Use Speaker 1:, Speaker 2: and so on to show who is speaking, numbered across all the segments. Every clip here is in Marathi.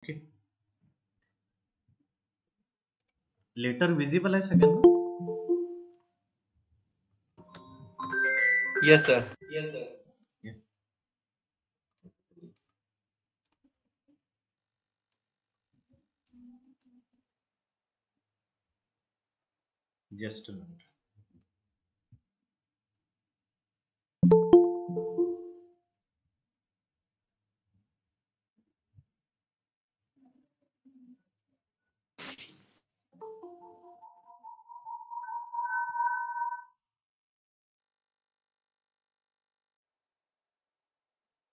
Speaker 1: ओके. लेटर विजिबल आहे सगळ्यांना?
Speaker 2: Yes, sir.
Speaker 1: Yeah. Just a minute.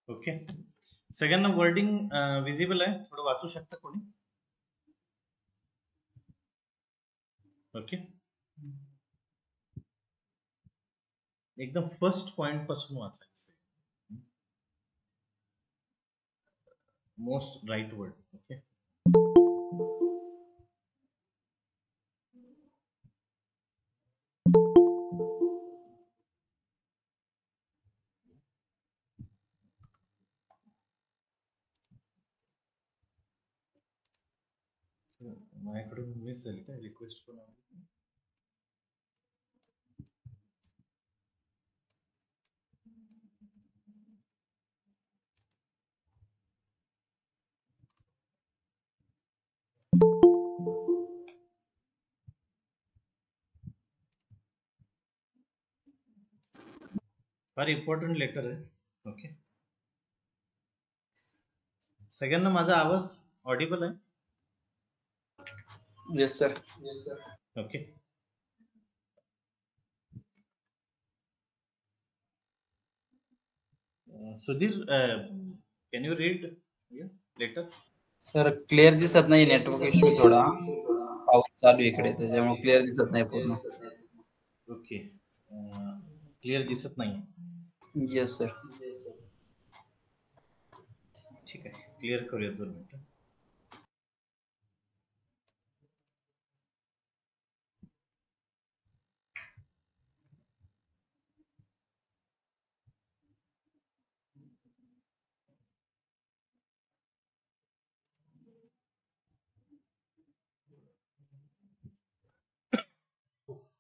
Speaker 1: Okay. सगळ्यांना वर्डिंग विजिबल आहे? थोडं वाचू शकता कोणी? ओके. एकदम फर्स्ट पॉइंट पासून वाचायचं. Most right word. ओके. माझ्याकडून मिस झाली काय रिक्वेस्ट पण? फार इम्पॉर्टंट लेटर आहे. ओके. सगळ्यांना माझा आवाज ऑडिबल आहे?
Speaker 2: Yes, sir.
Speaker 1: Okay. Sudhir, can you read letter?
Speaker 2: Sir clear दिसत नाही, नेटवर्क इश्यू थोडा. पाऊस चालू आहे इकडे, त्याच्यामुळे क्लिअर दिसत नाही पूर्ण.
Speaker 1: ओके. क्लिअर दिसत नाही.
Speaker 2: Yes sir.
Speaker 1: ठीक आहे, क्लिअर करूयात 2 मिनिटं.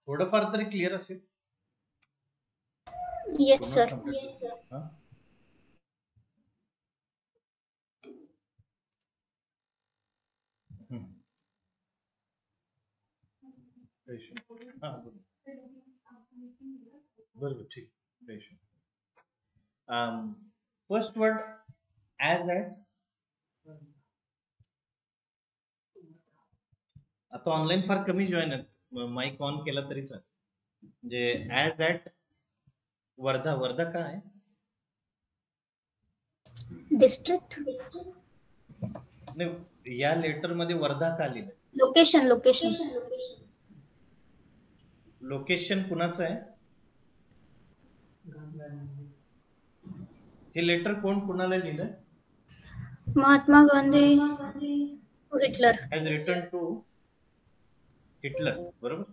Speaker 1: थोडंफार तरी क्लिअर असेल?
Speaker 3: Yes sir.
Speaker 1: बरोबर, ठीक. First word as that. आता ऑनलाईन फार कमी जॉईन आहेत, माईक ऑन केला तरी चालेल. म्हणजे ॲज दॅट वर्धा. वर्धा काय आहे?
Speaker 3: डिस्ट्रिक्ट.
Speaker 1: नाही, या लेटर मध्ये वर्धा का लिहिलंय?
Speaker 3: लोकेशन.
Speaker 1: लोकेशन कुणाचं आहे? हे लेटर कोण कुणाला लिहिलंय?
Speaker 3: Mahatma Gandhi Hitler.
Speaker 1: Has return to Hitler. बरोबर.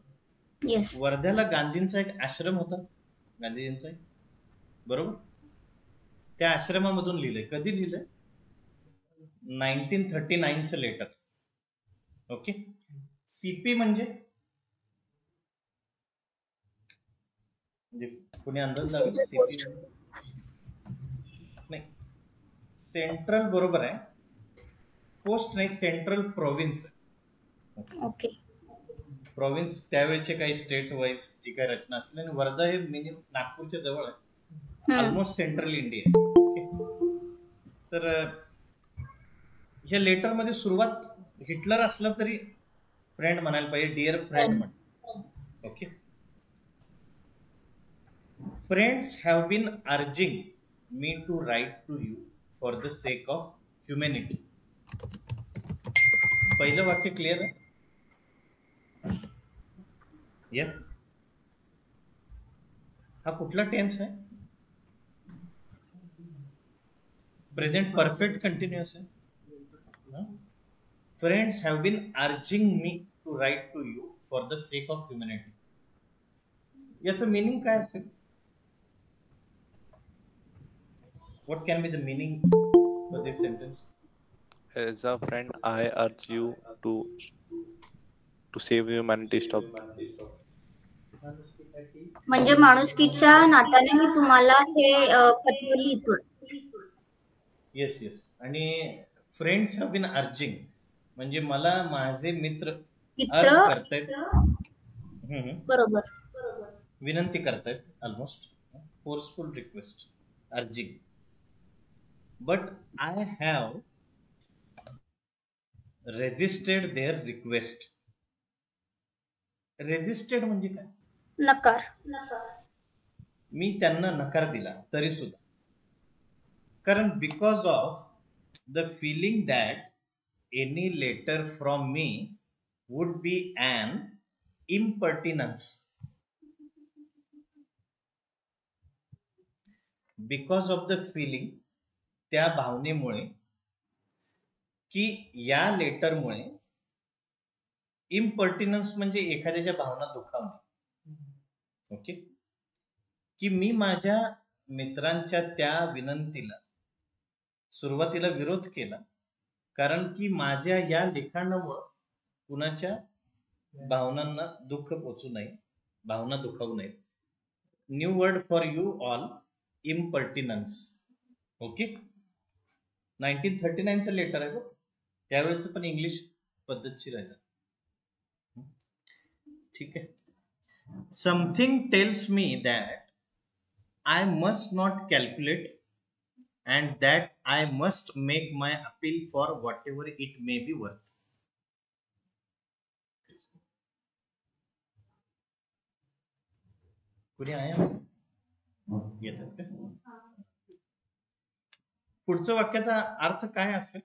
Speaker 3: येस.
Speaker 1: वर्ध्याला गांधींचा एक आश्रम होता, गांधीजींचा एक. बरोबर. त्या आश्रमामधून लिहिलंय. कधी लिहिलंय? 1939चं लेटर. ओके. सीपी म्हणजे कोणी अंदाज लावेल? सीपी नाही, सेंट्रल. बरोबर आहे. पोस्ट नाही, सेंट्रल प्रोव्हिन्स.
Speaker 3: ओके.
Speaker 1: प्रोव्हिन्स त्यावेळेचे काही स्टेट वाईज जी काही रचना असली, आणि वर्धा हे मिनिमम नागपूरच्या जवळ आहे, ऑलमोस्ट सेंट्रल इंडिया. ओके. तर ह्या लेटर मध्ये सुरुवात हिटलर असलं तरी फ्रेंड म्हणायला पाहिजे, डिअर फ्रेंड म्हण. Okay. Friends have been urging me to write to you for the sake of humanity. पहिलं वाक्य क्लिअर आहे? या. हा कुठला टेन्स आहे? प्रेझेंट परफेक्ट कंटिन्युअस आहे. Friends have been urging me to write to you for the sake of humanity. याचं मिनिंग काय असेल? What can be the meaning for this sentence?
Speaker 4: As a friend, I urge you to save humanity. Stop.
Speaker 3: म्हणजे माणुसकीच्या नात्याने मी तुम्हाला हे पत्र लिहितोय.
Speaker 1: Yes yes. आणि फ्रेंड्स हॅव बीन अर्जिंग म्हणजे मला माझे मित्र
Speaker 3: मित्र
Speaker 1: अर्ज करतायत,
Speaker 3: बरोबर.
Speaker 1: विनंती करतायत, almost forceful request, urging. But I have resisted their request. Resisted म्हणजे काय?
Speaker 3: नकार.
Speaker 1: मी त्यांना नकार दिला तरी सुद्धा. कारण because of the feeling that any letter from me would be an impertinence. Because of the feeling, त्या भावनेमुळे की या लेटरमुळे, इम्पर्टिनन्स म्हणजे एखाद्याच्या भावना दुखावणे. ओके. की मी माझ्या मित्रांच्या त्या विनंतीला सुरुवातीला विरोध केला, कारण की माझ्या या लिखाणामुळं कुणाच्या भावनांना दुःख पोचू नये, भावना दुखावू नये. New word for you all, impertinence. Okay. 1939चं लेटर आहे बघ, त्यावेळेचं पण इंग्लिश पद्धतशीर आहे. ठीक आहे. Something tells me that I must not calculate and that I must make my appeal for whatever it may be worth. कुणी आहे? येतात का? पुढचं वाक्याचा अर्थ काय असेल?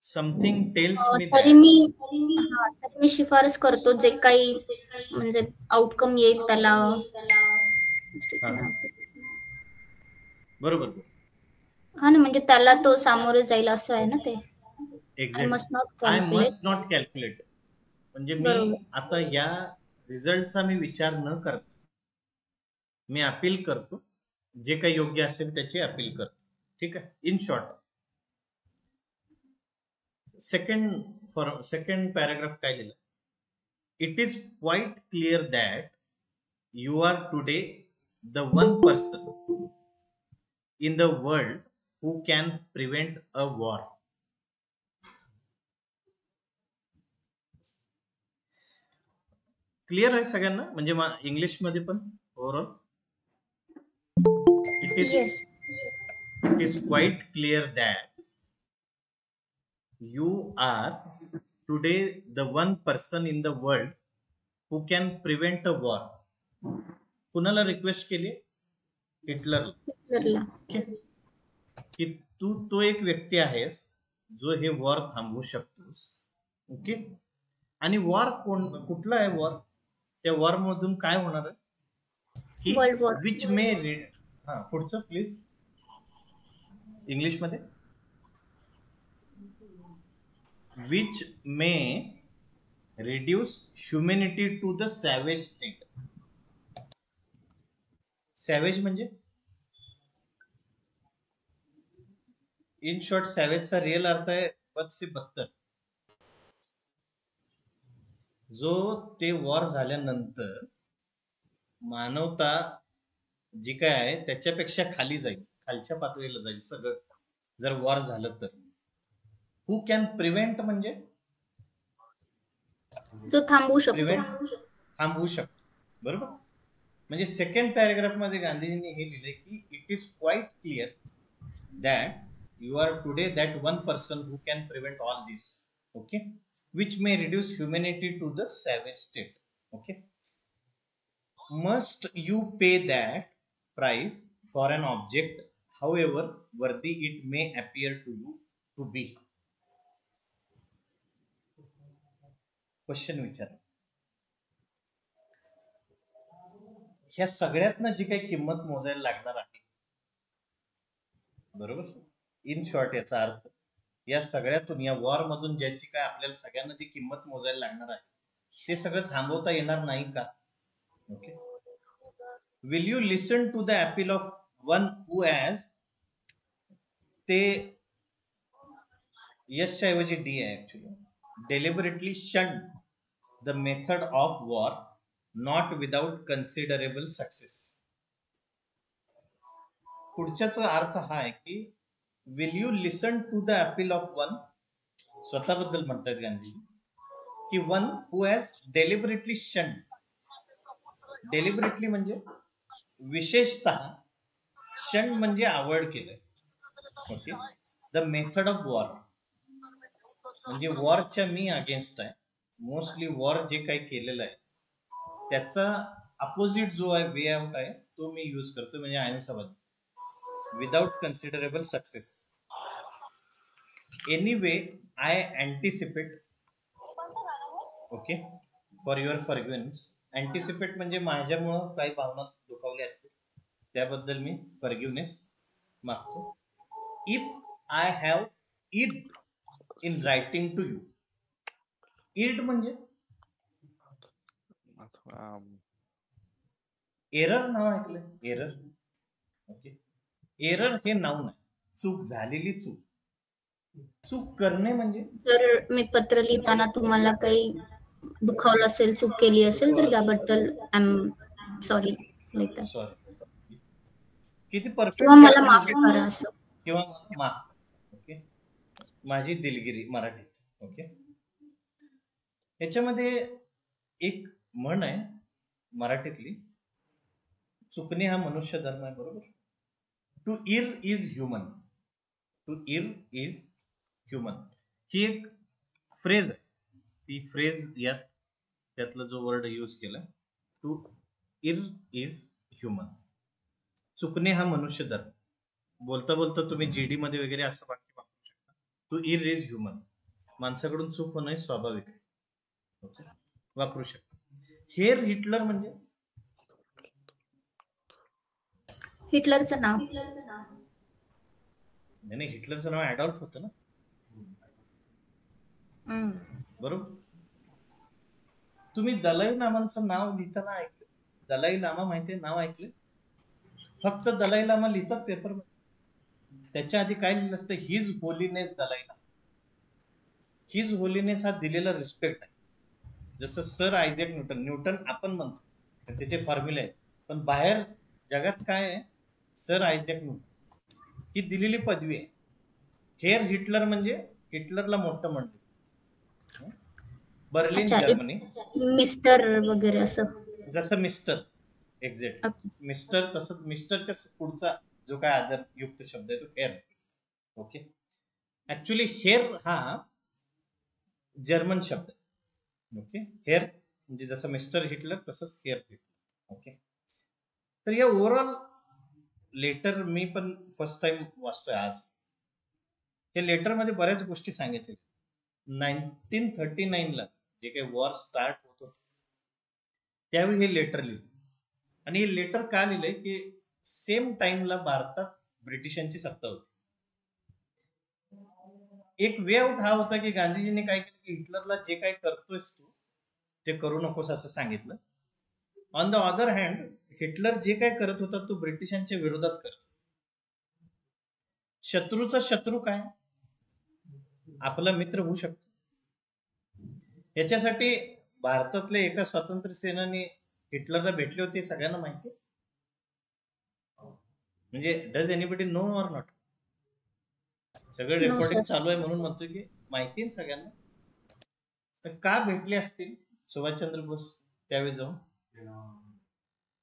Speaker 1: समथिंग टेल्स मी
Speaker 3: तरी मी शिफारस करतो जे काही म्हणजे आउटकम येईल त्याला.
Speaker 1: बरोबर.
Speaker 3: हा ना, म्हणजे त्याला तो सामोरे जाईल असं आहे ना ते.
Speaker 1: Exact.
Speaker 3: I must
Speaker 1: not calculate म्हणजे मी आता या रिझल्टचा मी विचार न करता मी अपील करतो, जे काही योग्य असेल त्याची अपील करतो. ठीक आहे. इन शॉर्ट, सेकंड पॅराग्राफ काय लिहिलं? It is quite clear that you are today the one person in the world who can prevent a war. Clear आहे सगळ्यांना? म्हणजे इंग्लिश मध्ये पण overall it is quite clear that you are today the one person in the world who can prevent a war. कुणाला रिक्वेस्ट केली? हिटलरला. की तू तो एक व्यक्ती आहेस जो हे वॉर थांबवू शकतोस. ओके. आणि वॉर कुठला आहे वॉर? त्या वॉर मधून काय होणार आहे की विच मे पुढचं प्लीज इंग्लिश मध्ये. Which may reduce humanity to the savage state. Savage म्हणजे इन शॉर्ट सॅवेजचा रिअल अर्थ आहे बद से बदतर. जो ते वॉर झाल्यानंतर मानवता जी काय आहे त्याच्यापेक्षा खाली जाईल, खालच्या पातळीला जाईल सगळं, जर वॉर झालं तर. हू कॅन प्रिव्हेंट म्हणजे
Speaker 3: जो थांबवू शकतो.
Speaker 1: थांबवू शकतो. बरोबर. म्हणजे सेकंड पॅराग्राफ मध्ये गांधीजींनी हे लिहिलंय की it is quite clear that you are today that one person who can prevent all this, okay, which may reduce humanity to the savage state. Okay. Must you pay that price for an object however worthy it may appear to you to be? Question विचार. ह्या सगळ्यातनं जी काही किंमत मोजायला लागणार आहे, बरोबर. इन शॉर्ट याचा अर्थ या सगळ्यातून, या वॉर मधून ज्याची काय आपल्याला सगळ्यांना जी किंमत मोजायला लागणार आहे ते सगळं थांबवता येणार नाही का? Okay. Will you listen to the appeal of one who has ते यशच्या ऐवजी डी आहे actually. Deliberately shun the method of war not without considerable success. पुढच्याचा अर्थ हा आहे की will you listen to the appeal of one, स्वतःबद्दल म्हणतात गांधी, की one who has deliberately shun. Deliberately म्हणजे विशेषतः, शन म्हणजे अवॉइड केलंय. Okay. The method of war म्हणजे वॉरच्या मी अगेन्स्ट आहे. मोस्टली वॉर जे काही केलेलं आहे त्याचा अपोजिट जो आहे, वे आउट आहे, तो मी यूज करतो, म्हणजे अहिंसावाद. Without considerable success. Anyway I anticipate, okay, for your forgiveness. Anticipate म्हणजे माझ्यामुळं काही भावना दुखावल्या असतील त्याबद्दल मी फॉरगिव्हनेस मागतो. If I have erred in writing to you. Erred म्हणजे एरर नाव ऐकलं? एरर. ओके. एरर हे नाऊन आहे, चूक, झालेली चूक. चूक करणे म्हणजे
Speaker 3: जर मी पत्र लिहिताना तुम्हाला काही दुखावलं असेल, चूक केली असेल, तर त्याबद्दल I am sorry like that.
Speaker 1: Sorry. किती
Speaker 3: किंवा
Speaker 1: परफेक्ट
Speaker 3: मला माफ करा असं.
Speaker 1: किंवा माफ. ओके. माझी दिलगिरी मराठीत. ओके. याच्यामध्ये एक म्हण आहे मराठीतली, चुकणे हा मनुष्य धर्म आहे, बरोबर. To err is human. To err is human ही एक फ्रेज आहे. ती फ्रेज यात त्यातला जो वर्ड यूज केला, टू इर इज ह्युमन. चुकणे हा मनुष्य धर्म. बोलता बोलता तुम्ही जीडी मध्ये वगैरे असं वाक्य वापरू शकता. टू इर इज ह्युमन, माणसाकडून चूक होणं स्वाभाविक आहे. ओके, वापरू शकता. हेर हिटलर म्हणजे
Speaker 3: हिटलरचं नाव.
Speaker 1: नाही, हिटलरचं नाव ऍडॉल्फ होतं ना, बरोबर. तुम्ही दलाई लामांचं नाव लिहिताना ऐकलं? दलाई लामा माहितीये नाव ऐकलं? फक्त दलाई लामा लिहितात पेपर मध्ये. त्याच्या आधी काय लिहिलं असतं? His holiness Dalai Lama. His holiness हा दिलेला रिस्पेक्ट आहे. जसं सर आयझॅक न्यूटन, न्यूटन आपण म्हणतो, त्याचे फॉर्म्युले आहेत, पण बाहेर जगात काय आहे? सर आयझॅक न्यूटन ही दिलेली पदवी आहे. हेर हिटलर म्हणजे हिटलरला मोठं म्हणतो. Berlin, Germany.
Speaker 3: मिस्टर वगैरे असं.
Speaker 1: जसं मिस्टर, एक्झॅक्टली मिस्टर, तसं मिस्टरच्या पुढचा जो काय आदर युक्त शब्द आहे तो हेर. ओके. ऍक्च्युली हेर हा जर्मन शब्द आहे. ओके. हेर म्हणजे जसं मिस्टर हिटलर तसंच हेर हिटलर. ओके. तर या ओव्हरऑल लेटर मी पण फर्स्ट टाइम वाचतोय आज. या लेटर मध्ये बऱ्याच गोष्टी सांगितल्या. 1939 ला जे काही वॉर स्टार्ट होत होत त्यावेळी हे लेटर लिहिलं. आणि हे लेटर का लिहिलंय की सेम टाइमला भारतात ब्रिटिशांची सत्ता होती. एक वे आउट हा होता की गांधीजींनी काय केलं की हिटलरला जे काय करतोयस तू ते करू नकोस असं सांगितलं. On the other hand Hitler जे काय करत होता तो ब्रिटिशांच्या विरोधात करतो. शत्रूचा शत्रू काय? आपला मित्र होऊ शकतो. याच्यासाठी भारतातले एका स्वातंत्र्य सेनानी हिटलरला भेटले होते, सगळ्यांना माहिती. म्हणजे does anybody know or not? सगळं रेकॉर्डिंग चालू आहे म्हणून म्हणतोय की माहिती आहे सगळ्यांना. तर का भेटले असतील सुभाषचंद्र बोस त्यावेळी जाऊन?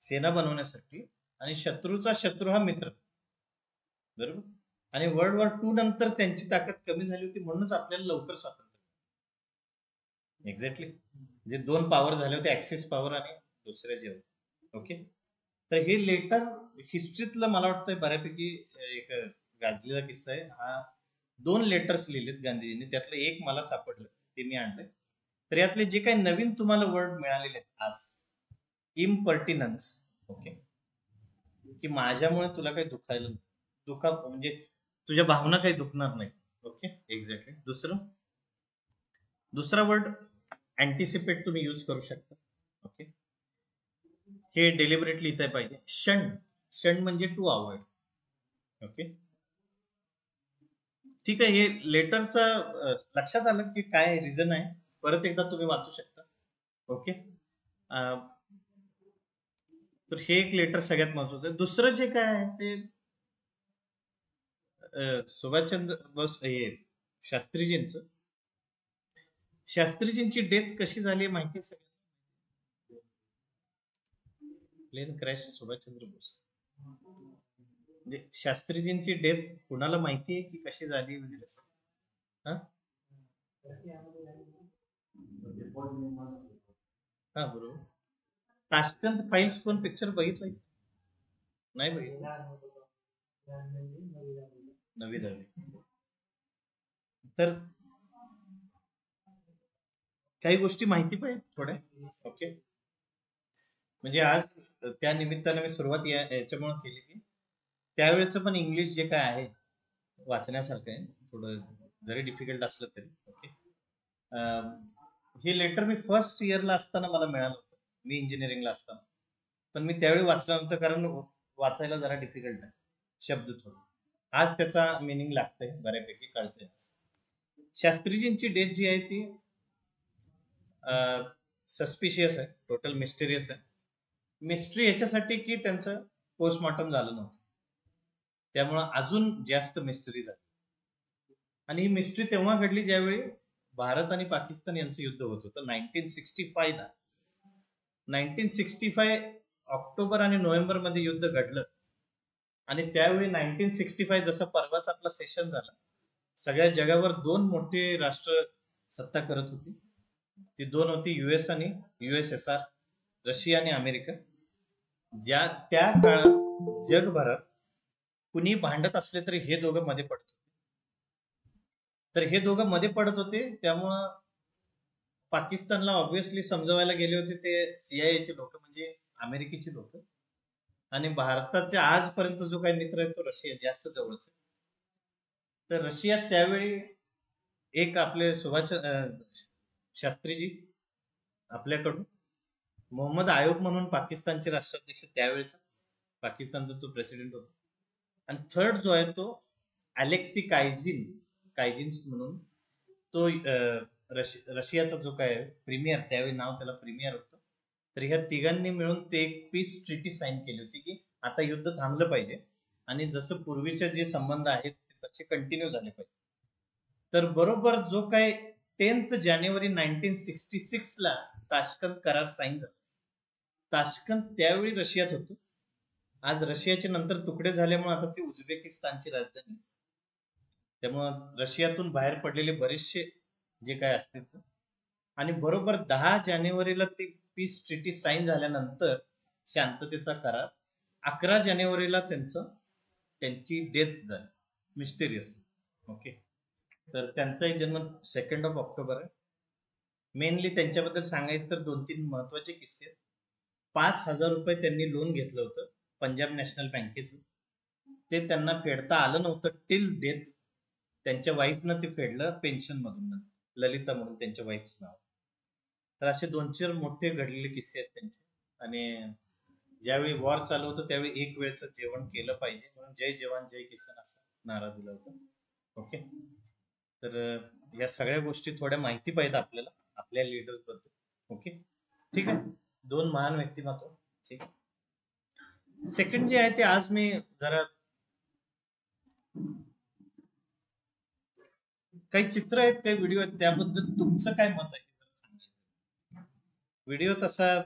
Speaker 1: सेना बनवण्यासाठी. आणि शत्रूचा शत्रू हा मित्र, बरोबर. आणि वर्ल्ड वॉर 2 नंतर त्यांची ताकद कमी झाली होती म्हणूनच आपल्याला लवकर स्वातंत्र्य. एक्झॅक्टली. जे दोन पॉवर झाले होते, ऍक्सिस पॉवर आणि दुसरे जे होते. ओके. तर हे लेटर हिस्ट्रीतलं मला वाटतं बऱ्यापैकी एक गाजलेला किस्सा आहे हा. 2 लेटर्स लिहिलेत गांधीजींनी, त्यातलं एक मला सापडलं ते मी आणलंय. तर यातले जे काही नवीन तुम्हाला वर्ड मिळालेले आहेत आज, इम्पर्टिनन्स. ओके. की माझ्यामुळे तुला काही म्हणजे तुझ्या भावना काही दुखणार नाही. ओके. एक्झॅक्टली. दुसरा वर्ड अँटिसिपेट तुम्ही यूज करू शकता. ओके. हे डेलिबरेटली लिहिता पाहिजे. शन म्हणजे टू अवॉइड. ओके. ठीक आहे, हे लेटरचं लक्षात आलं की काय रिझन आहे, परत एकदा तुम्ही वाचू शकता. ओके, तर हे एक लेटर सगळ्यात महत्वाचं आहे. दुसरं जे काय आहे ते सुभाषचंद्र बोस हे शास्त्रीजींची डेथ कशी झाली माहिती आहे सगळ्यांना? प्लेन क्रॅश सुभाषचंद्र बोस, म्हणजे शास्त्रीजींची डेथ कुणाला माहिती आहे की कशी झाली वगैरे? हा बरोबर. ताशकंद फाईल्स कोण पिक्चर बघितलाय? नाही बघितलं. नवी दहावी. तर काही गोष्टी माहिती पाहिजे थोड्या. ओके, म्हणजे आज त्या निमित्ताने मी सुरुवात याच्यामुळे केली की त्यावेळेचं पण इंग्लिश जे काय आहे वाचण्यासारखं आहे, थोडं जरी डिफिकल्ट असलं तरी. ओके, हे लेटर मी फर्स्ट इयरला असताना मला मिळालं होतं, मी इंजिनिअरिंगला असताना, पण मी त्यावेळी वाचलं नव्हतं कारण वाचायला जरा डिफिकल्ट आहे, शब्द थोडं. आज त्याचा मिनिंग लागतंय, बऱ्यापैकी कळतंय. शास्त्रीजींची डेथ जी आहे ती सस्पिशियस आहे, टोटल मिस्टेरियस आहे. मिस्ट्री याच्यासाठी की त्यांचं पोस्टमॉर्टम झालं नव्हतं, त्यामुळं अजून जास्त मिस्टरी झाली. आणि ही मिस्ट्री तेव्हा घडली ज्यावेळी भारत आणि पाकिस्तान यांचं युद्ध होत होतं 1965 ला. 1965 ऑक्टोबर आणि नोव्हेंबर मध्ये युद्ध घडलं. आणि त्यावेळी 1965 जसं परवाच आपला सेशन झाला, सगळ्या जगावर दोन मोठे राष्ट्र सत्ता करत होती. ती दोन होती US आणि USSR, रशिया आणि अमेरिका. त्या काळात जगभरात कुणी भांडत असले तरी हे दोघं मध्ये पडत होते. तर हे दोघं मध्ये पडत होते, त्यामुळं पाकिस्तानला ऑब्व्हियसली समजवायला गेले होते ते CIA चे लोक, म्हणजे अमेरिकेची लोक. आणि भारताचे आजपर्यंत जो काही मित्र आहे तो रशिया जास्त जवळच आहे. तर रशियात त्यावेळी एक आपले सुभाष शास्त्रीजी आपल्याकडून मोहम्मद आयोब म्हणून पाकिस्तानचे राष्ट्राध्यक्ष त्यावेळेचा, पाकिस्तानचा तो प्रेसिडेंट होता. आणि थर्ड जो आहे तो अलेक्सी कायजिन्स म्हणून, तो रशियाचा जो काय प्रीमियर, त्यावेळी नाव त्याला प्रीमियर होतं. तर ह्या तिघांनी मिळून ते एक पीस ट्रीटी साईन केली होती की आता युद्ध थांबलं पाहिजे आणि जसं पूर्वीचे जे संबंध आहेत ते तसे कंटिन्यू झाले पाहिजे. तर बरोबर जो काय 10 जानेवारी 1966 ला ताशकंद करार साईन झाला. ताशकंद त्यावेळी रशियात होतं. आज रशियाचे नंतर तुकडे झाल्यामुळे आता ती उझबेकिस्तानची राजधानी, त्यामुळं रशियातून बाहेर पडलेले बरेचसे जे काय असतील. आणि बरोबर 10 जानेवारीला ती पीस ट्रीटी साईन झाल्यानंतर शांततेचा करार, 11 जानेवारीला त्यांची डेथ झाली मिस्टेरियस. ओके, तर त्यांचाही जन्म 2 ऑक्टोबर आहे. मेनली त्यांच्याबद्दल सांगायचं तर 2-3 महत्वाचे किस्से आहेत. 5,000 रुपये त्यांनी लोन घेतलं होतं पंजाब नॅशनल बँकेचं, ते त्यांना फेडता आलं नव्हतं टिल डेथ. त्यांच्या वाईफनं ते फेडलं पेन्शन मधून, ललिता म्हणून त्यांच्या वाईफचं नाव. तर असे 2-4 मोठे घडलेले किस्से आहेत त्यांचे. आणि ज्यावेळी वॉर चालू होतं त्यावेळी एक वेळचं जेवण केलं पाहिजे म्हणून जय जवान जय किसान असा नारा दिला होता. ओके, तर या सगळ्या गोष्टी थोड्या माहिती पाहिजेत आपल्याला आपल्या लीडर्स बद्दल. ओके, ठीक आहे, 2 महान व्यक्तिमत्व. ठीक आहे. सेकंड जे आहे ते आज मी जरा काही चित्र आहेत, काही व्हिडिओ आहेत, त्याबद्दल तुमचं काय मत आहे जरा सांगायचं. व्हिडिओ तसा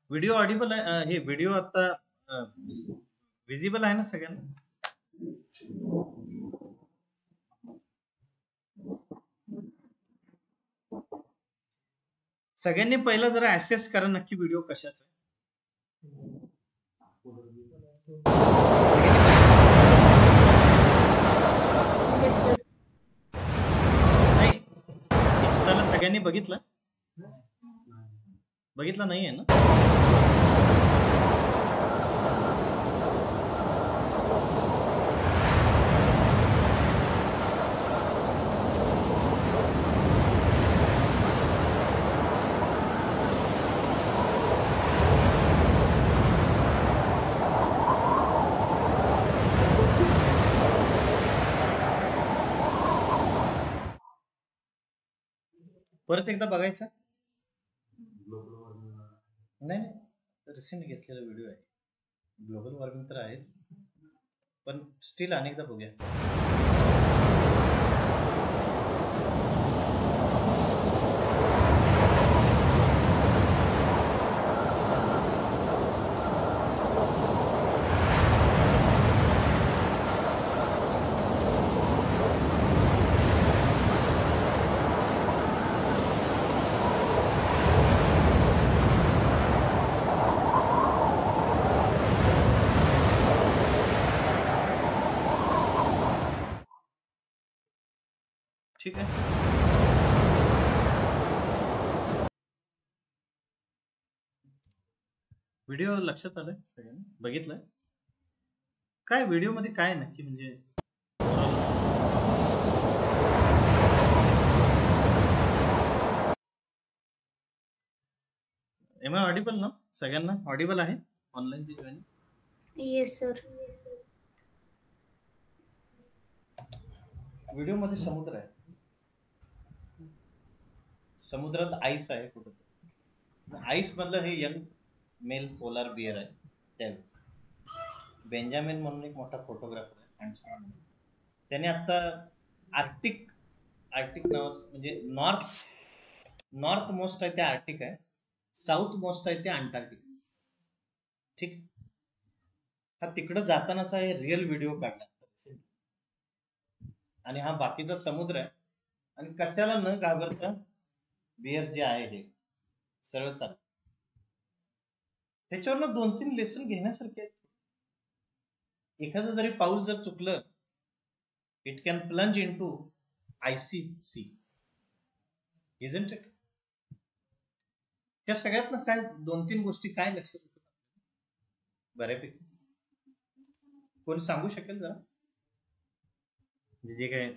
Speaker 1: व्हिडिओ ऑडिबल आहे, हे व्हिडिओ आता विजिबल आहे ना सगळ्यांना? सगळ्यांनी पहिला जरा ऍसेस करा नक्की व्हिडिओ कशाचा आहे. नाही, इंस्टाला सगळ्यांनी बघितला नाही आहे ना? परत एकदा बघायचा. नाही रिसेंट घेतलेला व्हिडिओ आहे. ग्लोबल वॉर्मिंग तर आहेच, पण स्टील अनेकदा बघूया. ठीक आहे. व्हिडिओ लक्षात आलाय सगळ्यांनी? बघितलंय काय व्हिडिओ मध्ये काय नक्की म्हणजे? एम आय ऑडिबल ना? सगळ्यांना ऑडिबल आहे ऑनलाईन ची जॉईनिंग?
Speaker 3: Yes sir.
Speaker 1: व्हिडिओ मध्ये समुद्र आहे, समुद्रात आईस आहे कुठं. आईस मधलं हे यंग मेल पोलार बियर आहे. त्यावेळेस बेंजामिन म्हणून एक मोठा फोटोग्राफर आहे, त्याने आता आर्टिक नावाचं म्हणजे नॉर्थ मोस्ट आहे ते आर्टिक आहे, साऊथ मोस्ट आहे ते अंटार्क्टिक. ठीक, हा तिकडं जातानाचा रिअल व्हिडिओ काढला आणि हा बाकीचा समुद्र आहे. आणि कशाला न घाबरता बियर जे आहे हे सरळ चाल. त्याच्यावरनं 2-3 लेसन घेण्यासारखे आहेत. एखादं जरी पाऊल जर चुकलं, it can plunge into icy sea, isn't it? या सगळ्यातनं काय 2-3 गोष्टी काय लक्षात येतात बऱ्यापैकी? कोणी सांगू शकेल जरा? जे काय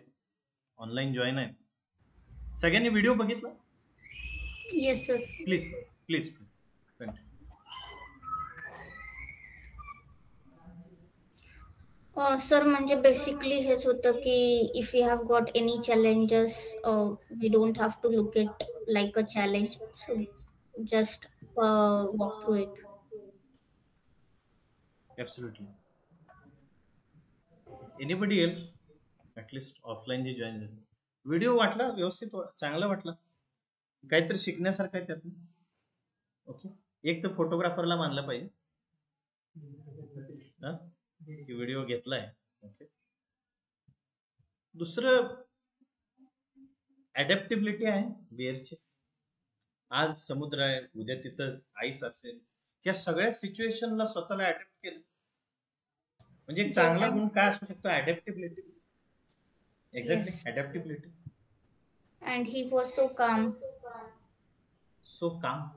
Speaker 1: ऑनलाईन जॉईन आहे सगळ्यांनी व्हिडिओ बघितला?
Speaker 3: Yes sir.
Speaker 1: Please please
Speaker 3: sir म्हणजे बेसिकली हेच होतं की if you have got any challenges we don't have to look it like a challenge, so just walk through it.
Speaker 1: Absolutely. Anybody else? At least offline जे जॉईन झाले, व्हिडिओ वाटला व्यवस्थित, चांगला वाटला, काहीतरी शिकण्यासारखं आहे त्यातून? ओके, एक तर फोटोग्राफरला मानलं पाहिजे की व्हिडिओ घेतलाय. ओके, दुसरं ऍडॅप्टिबिलिटी आहे बिअरची. आज समुद्र आहे, उद्या तिथं आईस असेल, या सगळ्या सिच्युएशनला स्वतःला अडॅप्ट केलं म्हणजे एक चांगला गुण काय असू शकतो? Adaptability. Exactly, adaptability.
Speaker 3: And he was so calm.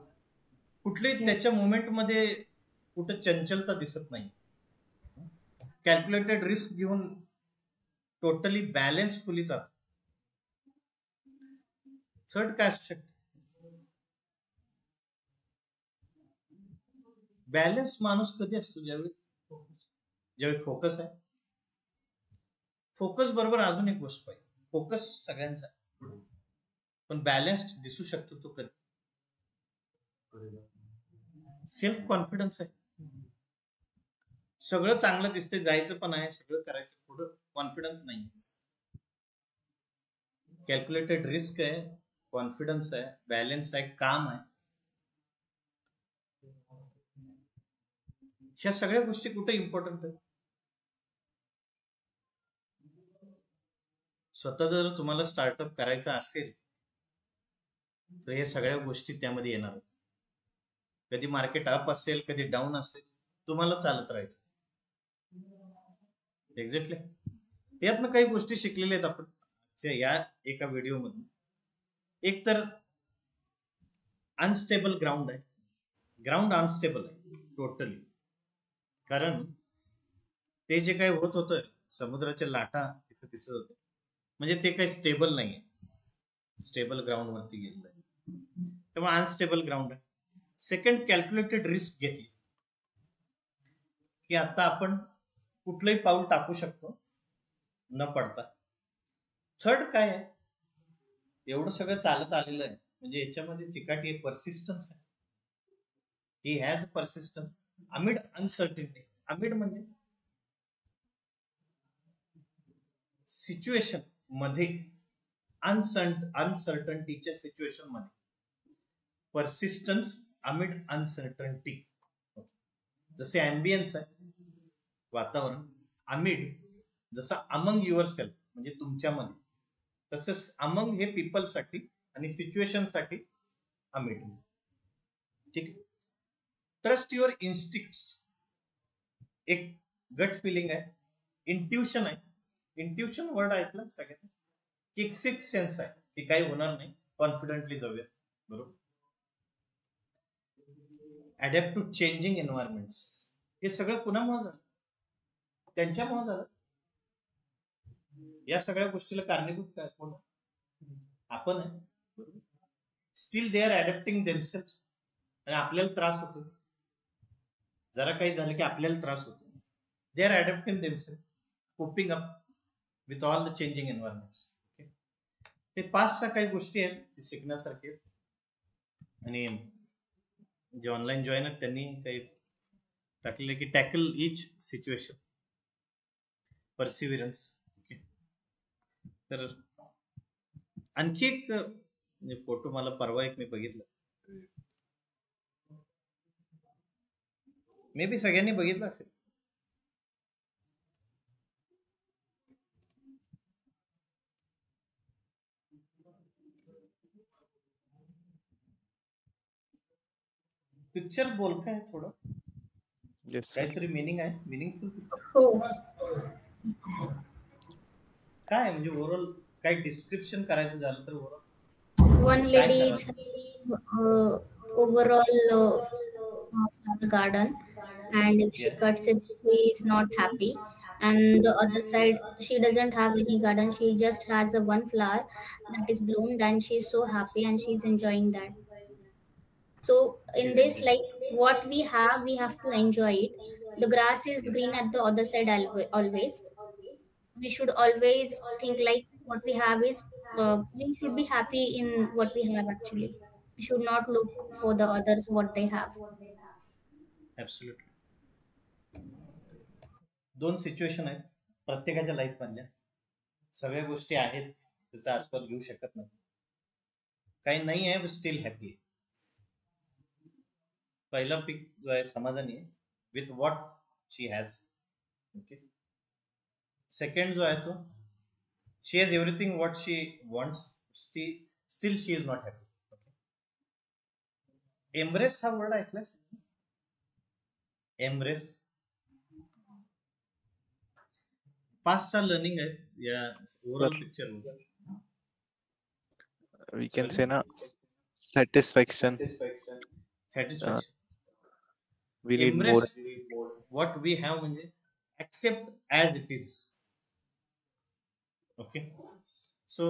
Speaker 1: कुठलीही त्याच्या मुवमेंट मध्ये कुठं चंचलता दिसत नाही. कॅल्क्युलेटेड रिस्क घेऊन टोटली बॅलन्सफुली जात. थर्ड काय असू शकते? बॅलन्स माणूस कधी असतो? ज्यावेळी फोकस आहे. फोकस बरोबर अजून एक गोष्ट पाहिजे, फोकस सगळ्यांचा पण बॅलन्स्ड दिसू शकतो तो कधी? सेल्फ कॉन्फिडन्स आहे, सगळं चांगलं दिसते, जायचं पण आहे, सगळं करायचं, पुढं कॉन्फिडन्स नाही. कॅल्क्युलेटेड रिस्क आहे, कॉन्फिडन्स आहे, बॅलन्स आहे, काम आहे. ह्या सगळ्या गोष्टी कुठे इम्पॉर्टंट आहेत? स्वतः जर तुम्हाला स्टार्टअप करायचा असेल तर हे सगळ्या गोष्टी त्यामध्ये येणार. कधी मार्केट अप असेल, कधी डाऊन असेल, तुम्हाला चालत राहायचं. एक्झॅक्टली, यातनं काही गोष्टी शिकलेल्या आहेत आपण या एका व्हिडिओ मधून. एक तर अनस्टेबल ग्राउंड आहे, ग्राउंड अनस्टेबल आहे टोटली. कारण ते जे काही होत होतं, समुद्राच्या लाटा तिथे दिसत होते, म्हणजे ते काही स्टेबल नाहीये, स्टेबल ग्राउंड वरती गेलेलं आहे, तेव्हा अनस्टेबल ग्राउंड आहे. सेकंड, कॅल्क्युलेटेड रिस्क घेतली की आता आपण कुठलंही पाऊल टाकू शकतो न पडता. थर्ड काय आहे? एवढं सगळं चालत आलेलं आहे, म्हणजे याच्यामध्ये चिकाटी आहे, परसिस्टन्स आहे. He has persistence amid uncertainty. Amid म्हणजे सिच्युएशन मध्ये, अनसर्टन्टीच्या सिच्युएशन मध्ये परसिस्टन्स अमिड अनसर्टन्टी. जसे अँबियन्स आहे वातावरण, अमिड जसं अमंग युअर सेल्फ म्हणजे तुमच्यामध्ये, तसंच अमंग हे पीपल साठी आणि सिच्युएशन साठी अमिड. ठीक आहे. ट्रस्ट युअर इन्स्टिक्ट्स एक गट फिलिंग आहे. इंट्युशन आहे. इंट्युशन वर्ड ऐकलं सगळ्यांनी, की सिक्स सेन्स आहे की काही होणार नाही, कॉन्फिडेंटली जाऊया. बरोबर. अडॅप्ट टू चेंजिंग एन्व्हायरमेंट्स, हे सगळं कुणामुळे झालं? त्यांच्यामुळे झालं. या सगळ्या गोष्टीला कारणीभूत काय? कोण? आपण आहे. Still they are adapting themselves. आणि आपल्याला त्रास होतो, जरा काही झालं की आपल्याला त्रास होतो. They are adapting themselves, coping up with all the changing environments. हे 5-6 काही गोष्टी आहेत शिकण्यासारखे. आणि जे ऑनलाईन जॉईन आहेत त्यांनी काही टाकलेले की टॅकल इच सिच्युएशन, परसिव्हिरन्स. ओके. तर आणखी एक फोटो मला परवा एक मी बघितलं, मे बी सगळ्यांनी बघितलं असेल. पिक्चर बोल काय थोडं
Speaker 4: Yes, sir.
Speaker 1: काहीतरी मिनिंग आहे, मिनिंगफुल पिक्चर
Speaker 3: हो.
Speaker 1: काय म्हणजे ओव्हरऑल काय डिस्क्रिप्शन करायचं झालं तर ओव्हरऑल
Speaker 3: One
Speaker 1: काय
Speaker 3: lady
Speaker 1: करावं?
Speaker 3: is overall flower garden, and if she
Speaker 1: Yeah.
Speaker 3: cuts it, she is not happy. And the other side, she doesn't have any garden. She just has a one flower that is bloomed, and she's so happy and she's enjoying that. So in
Speaker 1: She's
Speaker 3: this,
Speaker 1: enjoying.
Speaker 3: like what we have to enjoy it. The grass is green at the other side always. We should always think like what we have is, we should be happy in what we have actually. We should not look for the others what they have.
Speaker 1: Absolutely. दोन सिच्युएशन आहेत प्रत्येकाच्या लाईफ मधल्या. सगळ्या गोष्टी आहेत त्याचा आस्वाद घेऊ शकत नाही. काही नाही आहे स्टील हॅपी. पहिला पिक जो आहे समाधानी आहे with what she has. Okay. Second जो आहे तो she has everything what she wants, still she is not happy. Embrace हा वर्ड ऐकलास? एम्ब्रेस 5-6 लर्निंग आहेत या overall picture.
Speaker 4: We can say na satisfaction.
Speaker 1: Satisfaction.
Speaker 4: We need more.
Speaker 1: Embrace what we have म्हणजे accept as it is. Okay. So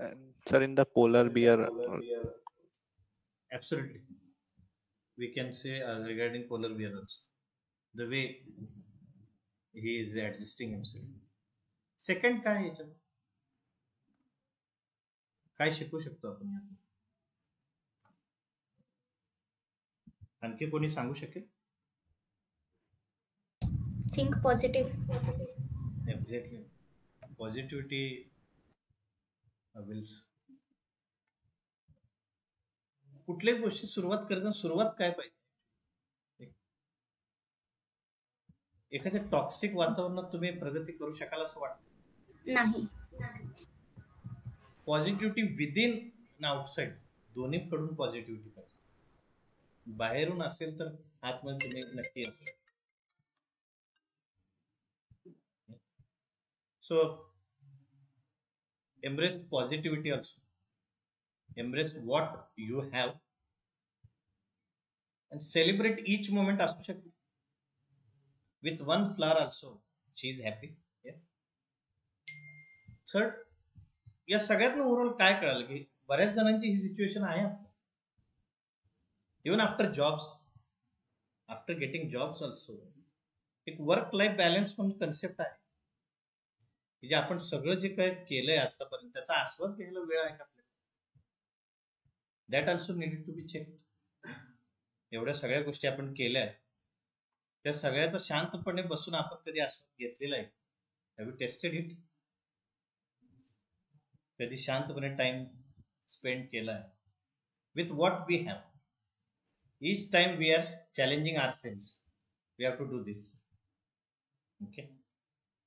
Speaker 4: And sir, in the polar bear,
Speaker 1: absolutely we can say regarding polar bear also the way he is adjusting himself. Second काय याच्यात काय शिकू शकतो आपण यातून? आणखी कोणी सांगू शकेल?
Speaker 3: Think positive.
Speaker 1: Exactly. Positivity wills. कुठल्याही गोष्टी सुरुवात करताना सुरुवात काय पाहिजे? एखाद्या टॉक्सिक वातावरणात तुम्ही प्रगती करू शकाल असं वाटतं?
Speaker 3: Nahi.
Speaker 1: पॉझिटिव्हिटी विदिन आणि आउटसाइड दोन्हीकडून पॉझिटिव्हिटी पाहिजे. बाहेरून असेल तर आतमध्ये तुम्ही नक्की येतो. So embrace positivity also. Embrace what you have and celebrate each moment असू शकते. With one flower also she is happy. Yeah. Third, या सगळ्यातनं ओव्हरऑल काय कळालं की बऱ्याच जणांची ही सिच्युएशन आहे. Even after jobs, after getting jobs also एक वर्क लाईफ बॅलन्स पण कन्सेप्ट आहे. जे आपण सगळं जे काय केलंय आतापर्यंत त्याचा आस्वाद घ्यायला वेळ आहे का आपल्याला? That also needed to be check. एवढ्या सगळ्या गोष्टी आपण केल्या त्या सगळ्याचा शांतपणे बसून आपण कधी आस्वाद घेतलेला आहे? Have you tested it? कधी शांतपणे टाइम स्पेंड केला with what we have? Each time we are challenging ourselves, we have to do this. Okay,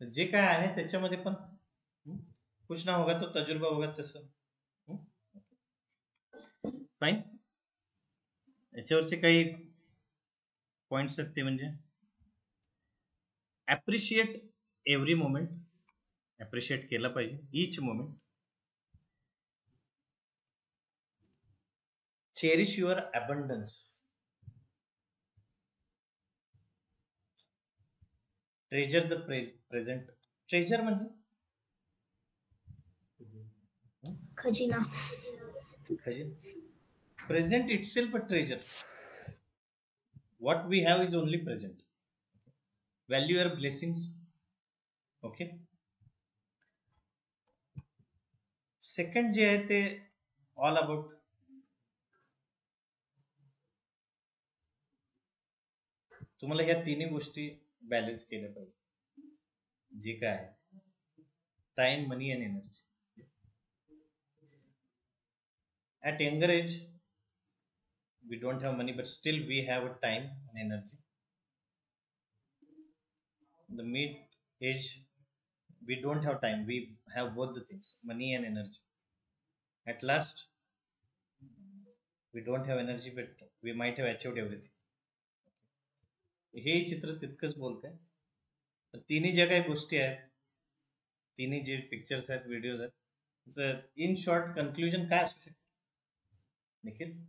Speaker 1: जे काय आहे त्याच्यामध्ये पण कुछ ना होगा तो तजुर्बा होगा, तसं फाईन. याच्यावरचे काही पॉइंट्स आहेत ते म्हणजे ऍप्रिशिएट एव्हरी मोमेंट. ऍप्रिशिएट केला पाहिजे each moment. Cherish your abundance. Treasure the present. Treasure म्हणजे
Speaker 3: खजिना.
Speaker 1: खजिना. Present itself a treasure. What we have is only present. Value your blessings. Okay. Second जे आहे ते ऑल अबाउट तुम्हाला ह्या तिन्ही गोष्टी बॅलन्स केल्या पाहिजे. जे काय आहे time, money and energy. At younger age we don't have money but still we have a time and energy. The mid age we don't have time, we have both the things, money and energy. At last we don't have energy but we might have achieved everything. हे चित्र तितकंच बोलतंय. तर तिन्ही ज्या काही गोष्टी आहेत, तिन्ही जे पिक्चर्स आहेत, व्हिडिओज आहेत, इन शॉर्ट कन्क्लुजन काय असू शकते Nikhil?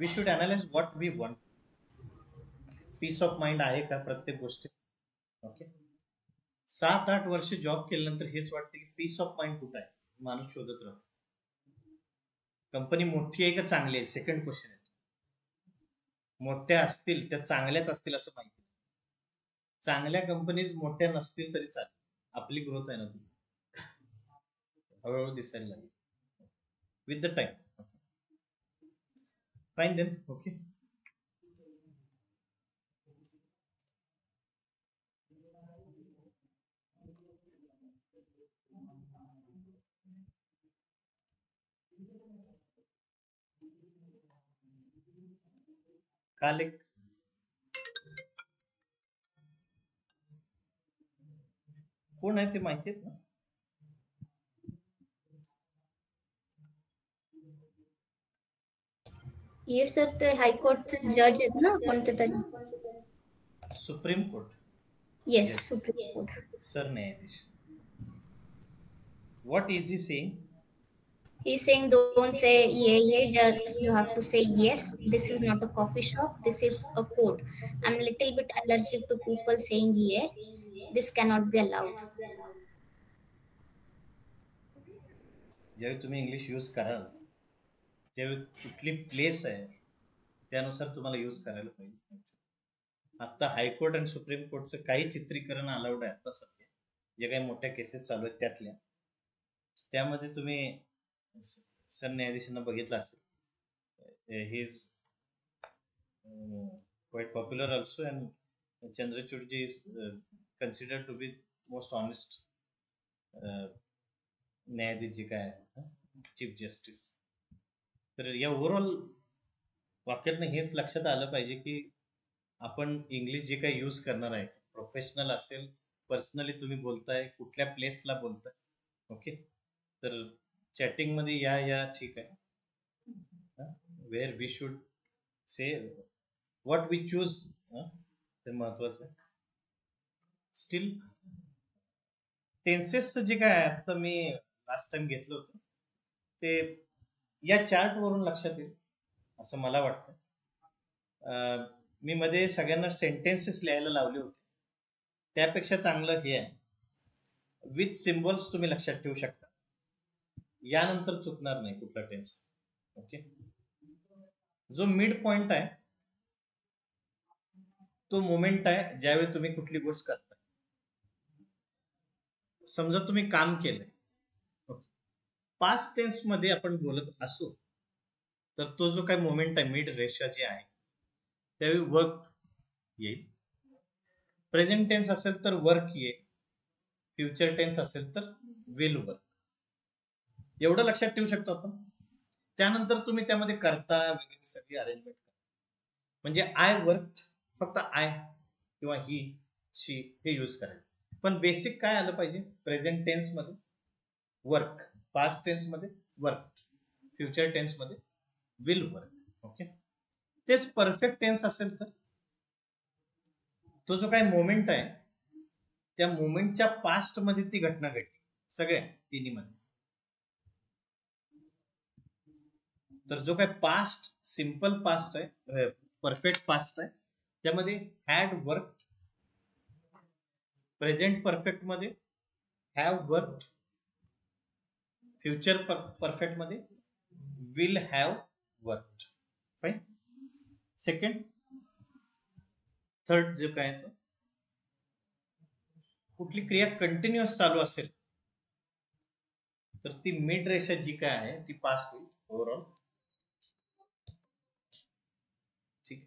Speaker 1: We should analyze what we want. Peace of mind आहे का प्रत्येक गोष्टीत? ओके, 7-8 वर्ष जॉब केल्यानंतर हेच वाटतं की पीस ऑफ माइंड कुठं आहे, माणूस शोधत राहतो. कंपनी मोठी आहे का चांगली आहे, सेकंड क्वेश्चन आहे. मोठ्या असतील त्या चांगल्याच असतील असं माहिती. चांगल्या कंपनीज मोठ्या नसतील तरी चालेल, आपली ग्रोथ आहे ना ती हळूहळू दिसायला लागेल with the time. Fine then. Okay, काल एक कोण आहे ते माहिती आहेत ना?
Speaker 3: ये सर ते हायकोर्टचे जज आहेत ना कोणते तरी.
Speaker 1: Supreme court.
Speaker 3: Yes, supreme court.
Speaker 1: सरन्यायाधीश. What is he saying?
Speaker 3: He's saying don't say yeah, just you have to say yes. This is not a coffee shop. This is a court. I'm a little bit allergic to people saying yeah. This cannot be allowed.
Speaker 1: ज्यावेळी तुम्ही इंग्लिश यूज कराल त्यावेळी कुठली प्लेस आहे त्यानुसार तुम्हाला यूज करायला पाहिजे. आता हायकोर्ट आणि सुप्रीम कोर्टचं काही चित्रीकरण अलाउड आहे आता सध्या, जे काही मोठ्या केसेस चालू आहेत त्यातल्या. त्यामध्ये तुम्ही सरन्यायाधीशांना बघितलं असेल. He is quite popular also and Chandrachud ji is considered to be most honest न्यायाधीश जे काय आहे, चीफ जस्टिस. तर या ओव्हरऑल वाक्यातनं हेच लक्षात आलं पाहिजे की आपण इंग्लिश जे काही यूज करणार आहे, प्रोफेशनल असेल, पर्सनली तुम्ही बोलताय, कुठल्या प्लेसला बोलताय. ओके, तर चॅटिंग मध्ये या ठीक आहे, where we should say what we choose, ते महत्वाचं आहे. स्टील टेन्सेस जे काय आहे, आता मी लास्ट टाइम घेतलं होतं ते या चार्ट वरून लक्षात येईल असं मला वाटतं. मी मध्ये सगळ्यांना सेंटेन्सेस लिहायला लावले होते, त्यापेक्षा चांगलं हे आहे, विथ सिम्बॉल्स तुम्ही लक्षात ठेवू शकता, यानंतर चुकणार नाही कुठला टेन्स. ओके, जो मिड पॉइंट आहे तो मोमेंट आहे ज्यावेळी तुम्ही कुठली गोष्ट करता. समजा तुम्ही काम केलंय, पास्ट टेन्स मध्ये आपण बोलत असू तर तो जो काही मोमेंट आहे, मिड रेषा जी आहे, त्यावेळी वर्क येईल. प्रेझेंट टेन्स असेल तर वर्क येईल, फ्युचर टेन्स असेल तर विल वर्क. एवढं लक्षात ठेवू शकतो आपण. त्यानंतर तुम्ही त्यामध्ये करता वगैरे सगळी अरेंजमेंट करा. म्हणजे आय वर्क, फक्त आय किंवा ही, शी हे यूज करायचं. पण बेसिक काय आलं पाहिजे, प्रेझेंट टेन्स मध्ये वर्क, पास्ट टेन्स मध्ये वर्क, फ्युचर टेन्स मध्ये विल वर्क. ओके. तेच परफेक्ट टेन्स असेल तर तो जो काही मोमेंट आहे त्या मोमेंटच्या पास्ट मध्ये ती घटना घडली, सगळ्या तिन्ही मध्ये. तर जो काही पास्ट, सिंपल पास्ट आहे, परफेक्ट पास्ट आहे, त्यामध्ये हॅड वर्क. प्रेझेंट परफेक्ट मध्ये हॅव वर्क. फ्युचर परफेक्ट मध्ये will have work. Fine. Second, third जो काय, कुठली क्रिया कंटिन्युअस चालू असेल तर ती मिड रेषा जी काय आहे ती पास होईल ओव्हरऑल. ठीक.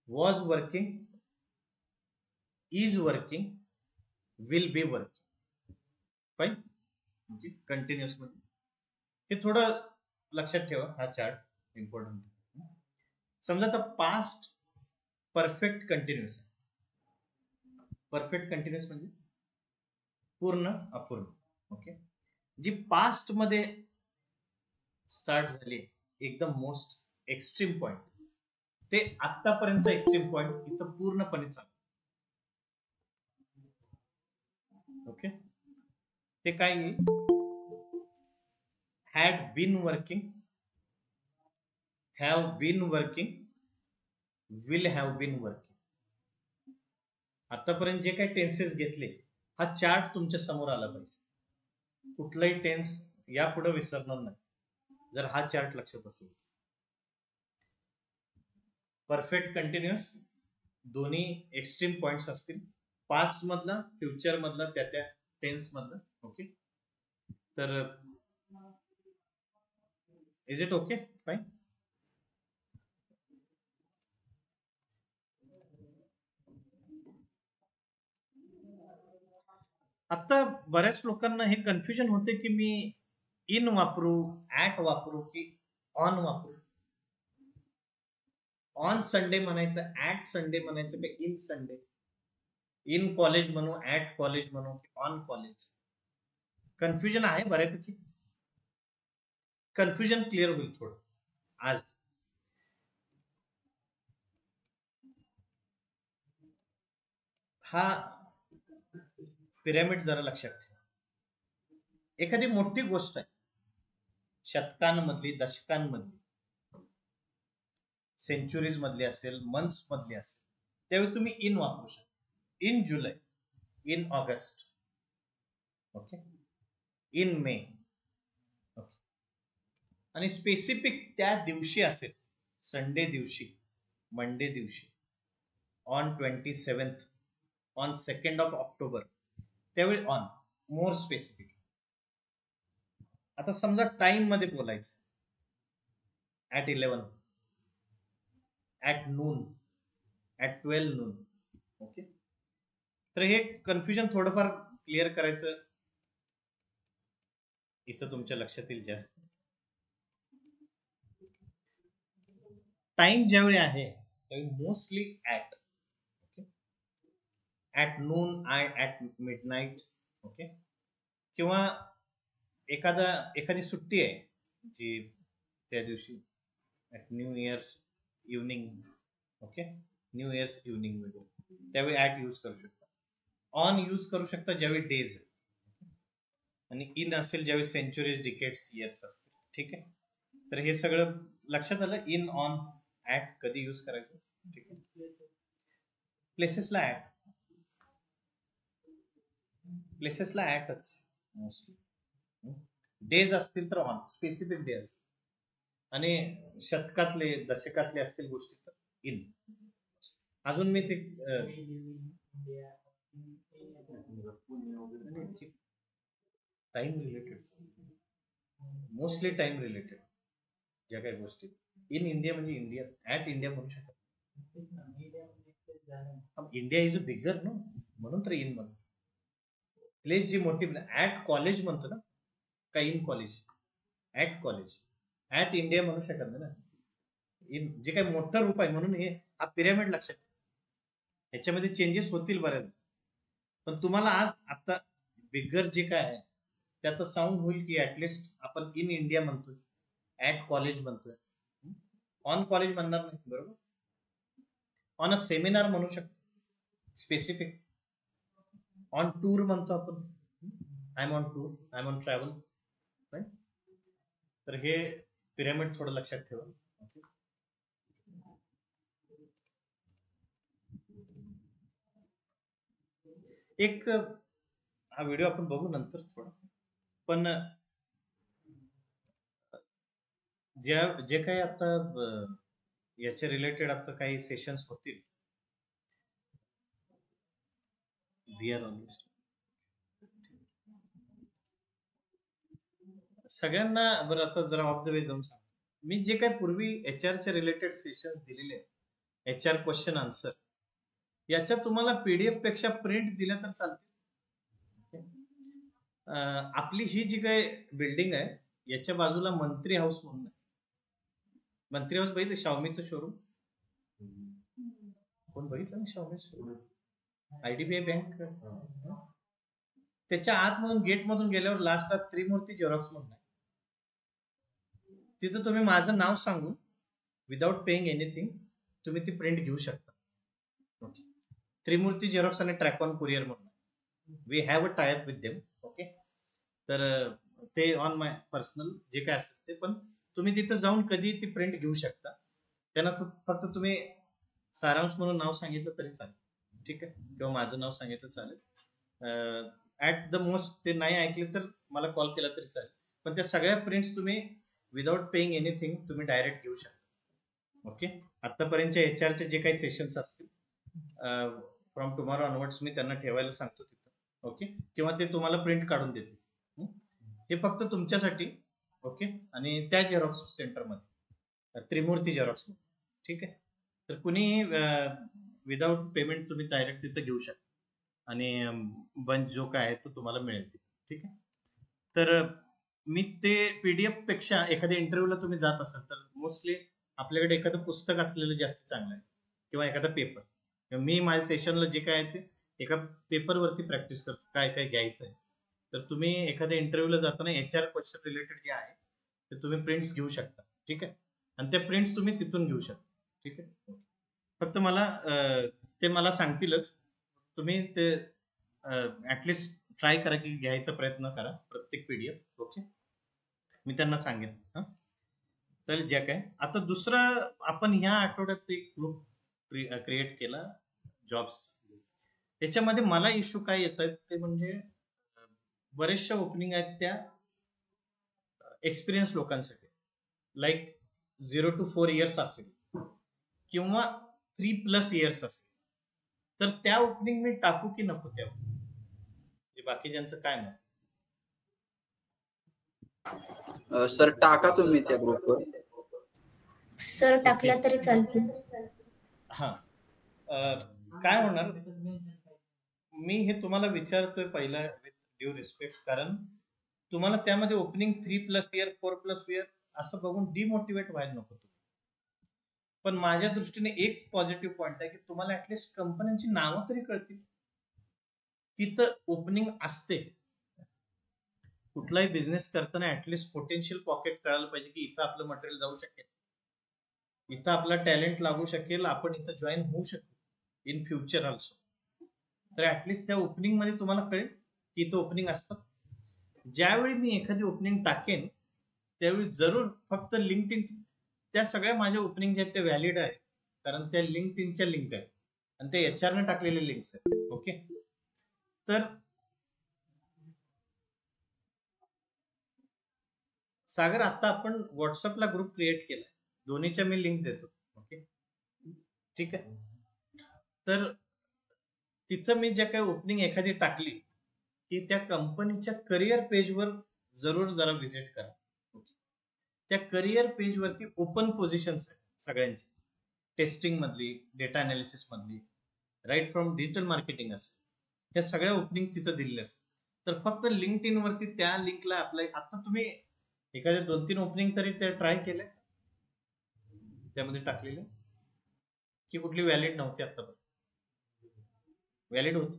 Speaker 1: Was working, is working, will be working. Fine. Continuous मध्ये हे थोडं लक्षात ठेवा, हा चार्ट इम्पॉर्टंट. समजा आता पास्ट परफेक्ट कंटिन्युअस आहे. परफेक्ट कंटिन्युअस म्हणजे पूर्ण अपूर्ण. ओके. जी पास्ट मध्ये स्टार्ट झाली एकदम मोस्ट एक्स्ट्रीम पॉइंट, ते आतापर्यंतचा एक्स्ट्रीम पॉइंट इथं पूर्णपणे चालू. ओके. ते काय येईल, had been working, have been working, will have been working. आतापर्यंत जे काही टेन्सेस घेतले, हा चार्ट तुमच्या समोर आला पाहिजे. कुठलाही टेन्स यापुढे विसरणार नाही जर हा चार्ट लक्षात असेल. परफेक्ट कंटिन्युअस दोन्ही एक्स्ट्रीम पॉइंट्स असतील, पास्ट मधला, फ्युचर मधला, त्या टेन्स मधला. ओके. तर इज इट ओके? फाईन. आता बऱ्याच लोकांना हे कन्फ्युजन होते की मी इन वापरू, ऍट वापरू की ऑन वापरू. ऑन संडे म्हणायचं, ऍट संडे म्हणायचं की इन संडे. इन कॉलेज म्हणू, ऍट कॉलेज म्हणू की ऑन कॉलेज. कन्फ्युजन आहे बऱ्यापैकी. कन्फ्युजन क्लिअर होईल थोडं आज. हा पिरॅमिड जरा लक्षात ठेवा. एखादी मोठी गोष्ट आहे, शतकांमधली, दशकांमधली, सेंचुरीज मधली असेल, मंथ्स मधली असेल, त्यावेळी तुम्ही इन वापरू शकता. In July, in August, okay, in may. Okay. आणि स्पेसिफिक त्या दिवशी असेल, संडे दिवशी, मंडे दिवशी, on 27th, on 2nd of October, त्यावेळी ऑन, मोर स्पेसिफिक. आता समजा टाइम मध्ये बोलायचं, at 11, at Noon, at 12 Noon. Okay. तर हे कन्फ्युजन थोडंफार क्लिअर करायचं इथं तुमच्या लक्षात येईल जास्त. टाइम ज्यावेळी आहे त्यावेळी mostly at. Okay. At Noon, at midnight. Okay. किंवा एखादी सुट्टी आहे जी त्या दिवशी, new years evening. Okay. New years evening वगैरे, त्यावेळी ऍट यूज करू शकता. ऑन यूज करू शकता ज्यावेळी डेज, आणि इन असेल ज्यावेळी सेंचुरीज, डिकेड्स, इयर्स असतील. ठीक आहे. तर हे सगळं लक्षात आलं. इन, ऑन, ऍट कधी यूज करायचं. ठीक आहे. प्लेसेसला ऍट, प्लेसेसला ऍटच मोस्टली. डेज असतील तर ऑन, स्पेसिफिक डे असतील. आणि शतकातले दशकातले असतील गोष्टी तर इन. अजून मी ते time related, mostly time related ज्या काही गोष्टी इन इंडिया म्हणजे इंडिया, ऍट इंडिया म्हणू शकत. India is a bigger no, म्हणून तर इन म्हणून. प्लेस जी मोठी, ऍट कॉलेज म्हणतो ना का in college, at college, at India म्हणू शकत नाही ना. इन जे काही मोठं रूप आहे म्हणून हे हा पिरॅमिड लक्षात. ह्याच्यामध्ये चेंजेस होतील बऱ्याच, पण तुम्हाला आज आता बिगर जे काय आहे त्यात साऊंड होईल की ऍटलिस्ट आपण इन इंडिया म्हणतोय, ऍट कॉलेज म्हणतोय, ऑन कॉलेज म्हणणार नाही, बरोबर. ऑन अ सेमिनार म्हणू शकतो स्पेसिफिक, ऑन टूर म्हणतो आपण, I am on tour, I am on travel. तर हे पिरॅमिड थोडं लक्षात ठेवा. एक हा व्हिडिओ आपण बघू नंतर थोडं, पण जे काही आता याच्या रिलेटेड आता काही सेशन्स होतील, वी आर ऑलवेज सगळ्यांना. बरं आता जरा ऑफ द वे जाऊन सांग, मी जे काही पूर्वी HR च्या रिलेटेड सेशन्स दिलेले आहेत, HR क्वेश्चन आन्सर, याच्या तुम्हाला PDF पेक्षा प्रिंट दिल्या तर चालते. आपली ही जी काही बिल्डिंग आहे याच्या बाजूला मंत्री हाऊस म्हणून आहे. मंत्री हाऊस बघितलं, शाओमीचं शोरूम, कोण बघितलं ना शाओमीचं शोरूम, IDBI बँक. त्याच्या आतमधून गेट मधून गेल्यावर लास्टला त्रिमूर्ती झेरॉक्स म्हणून आहे. तिथं तुम्ही माझं नाव सांगून विदाउट पेइंग एनिथिंग तुम्ही ती प्रिंट घेऊ शकता. त्रिमूर्ती झेरॉक्स आणि ट्रॅक ऑन कुरिअर म्हणून, we have a tie up with them. Okay, तर ते ऑन माय पर्सनल जे काय असेल ते, पण तुम्ही तिथं जाऊन कधी ती प्रिंट घेऊ शकता. त्यांना फक्त तुम्ही सारांश म्हणून नाव सांगितलं तरी चालेल, ठीक आहे, किंवा माझं नाव सांगितलं चालेल. ऍट द मोस्ट ते नाही ऐकले तर मला कॉल केला तरी चालेल, पण त्या सगळ्या प्रिंट्स तुम्ही विदाउट पेइंग एनिथिंग तुम्ही डायरेक्ट घेऊ शकता. ओके, आतापर्यंतच्या HR चे जे काही सेशन्स असतील फ्रॉम टुमॉरो ऑनवर्ड्स मी त्यांना ठेवायला सांगतो तिथं. ओके, किंवा ते तुम्हाला प्रिंट काढून देतील. हे फक्त तुमच्यासाठी. ओके, आणि त्या झेरॉक्स सेंटरमध्ये त्रिमूर्ती झेरॉक्स, ठीक आहे. तर कुणी विदाउट पेमेंट तुम्ही डायरेक्ट तिथं घेऊ शकता आणि बंच जो काय आहे तो तुम्हाला मिळेल, ठीक आहे. तर मी ते PDF पेक्षा एखाद्या इंटरव्ह्यूला तुम्ही जात असाल तर मोस्टली आपल्याकडे एखादं पुस्तक असलेलं जास्त चांगलं आहे, किंवा एखादा पेपर. मी माझ्या सेशनला जे काय आहे ते एका पेपरवरती प्रॅक्टिस करतो, काय काय घ्यायचं आहे. तर तुम्ही एखाद्या इंटरव्ह्यूला जाताना HR क्वेश्चन रिलेटेड जे आहे ते तुम्ही प्रिंट्स घेऊ शकता, ठीक आहे, आणि त्या प्रिंट्स तुम्ही तिथून घेऊ शकता, ठीक आहे. फक्त मला ते मला सांगतीलच, तुम्ही ते ऍटलिस्ट ट्राय करा की घ्यायचा प्रयत्न करा प्रत्येक PDF. ओके, मी त्यांना सांगेन. हा चालेल. ज्या काय आता दुसरं आपण ह्या आठवड्यात एक ग्रुप क्रिएट केला जॉब्स. याच्यामध्ये मला इश्यू काय येत आहेत ते म्हणजे बरेचशा ओपनिंग आहेत त्या एक्सपिरियन्स लोकांसाठी, लाईक 0 to 4 years असेल किंवा 3+ years असेल, तर त्या ओपनिंग मी टाकू की नको त्यावर, बाकीच्यांचं काय मत?
Speaker 2: सर टाका तुम्ही त्या ग्रुपवर.
Speaker 3: सर टाकला तरी चालतील.
Speaker 1: हा, काय होणार, मी हे तुम्हाला विचारतोय पहिला विथ ड्यू रिस्पेक्ट, कारण तुम्हाला त्यामध्ये ओपनिंग 3+ year 4+ year असं बघून डिमोटिवेट व्हायला नको तुम्ही. पण माझ्या दृष्टीने एक पॉझिटिव्ह पॉईंट आहे की तुम्हाला ऍटलिस्ट कंपन्यांची नावं तरी कळतील, तिथं ओपनिंग असते. कुठलाही बिझनेस करताना ऍटलिस्ट पोटेन्शियल पॉकेट कळायला पाहिजे की इथं आपलं मटेरियल जाऊ शकेल, इथं आपला टॅलेंट लागू शकेल, आपण इथं जॉईन होऊ शकतो इन फ्युचर ऑल्सो. तर ऍटलिस्ट त्या ओपनिंग मध्ये तुम्हाला कळेल की इथं ओपनिंग असतं. ज्यावेळी मी एखादी ओपनिंग टाकेन त्यावेळी जरूर फक्त लिंक्डइन, त्या सगळ्या माझ्या ओपनिंग ज्या आहेत त्या व्हॅलिड आहे, कारण त्या लिंक्डइनच्या लिंक आहेत आणि ते HR ने टाकलेले लिंक्स आहेत. ओके, तर सागर, आता आपण व्हॉट्सअपला ग्रुप क्रिएट केलाय, दोन्हीच्या मी लिंक देतो. ओके, ठीक आहे. तर तिथं मी ज्या काही ओपनिंग एखादी टाकली की त्या कंपनीच्या करिअर पेजवर जरूर जरा व्हिजिट करा. त्या करिअर पेजवरती ओपन पोझिशन्स आहेत सगळ्यांची, टेस्टिंग मधली, डेटा अनालिसिस मधली, राईट फ्रॉम डिजिटल मार्केटिंग असेल, ह्या सगळ्या ओपनिंग तिथं दिलेल्या असतात. तर फक्त लिंक्ड इन वरती त्या लिंकला अप्लाय. आता तुम्ही एखाद्या 2-3 ओपनिंग तरी ते ट्राय केले, त्यामध्ये टाकलेले की कुठली व्हॅलिड नव्हती, आतापर्यंत व्हॅलिड होती.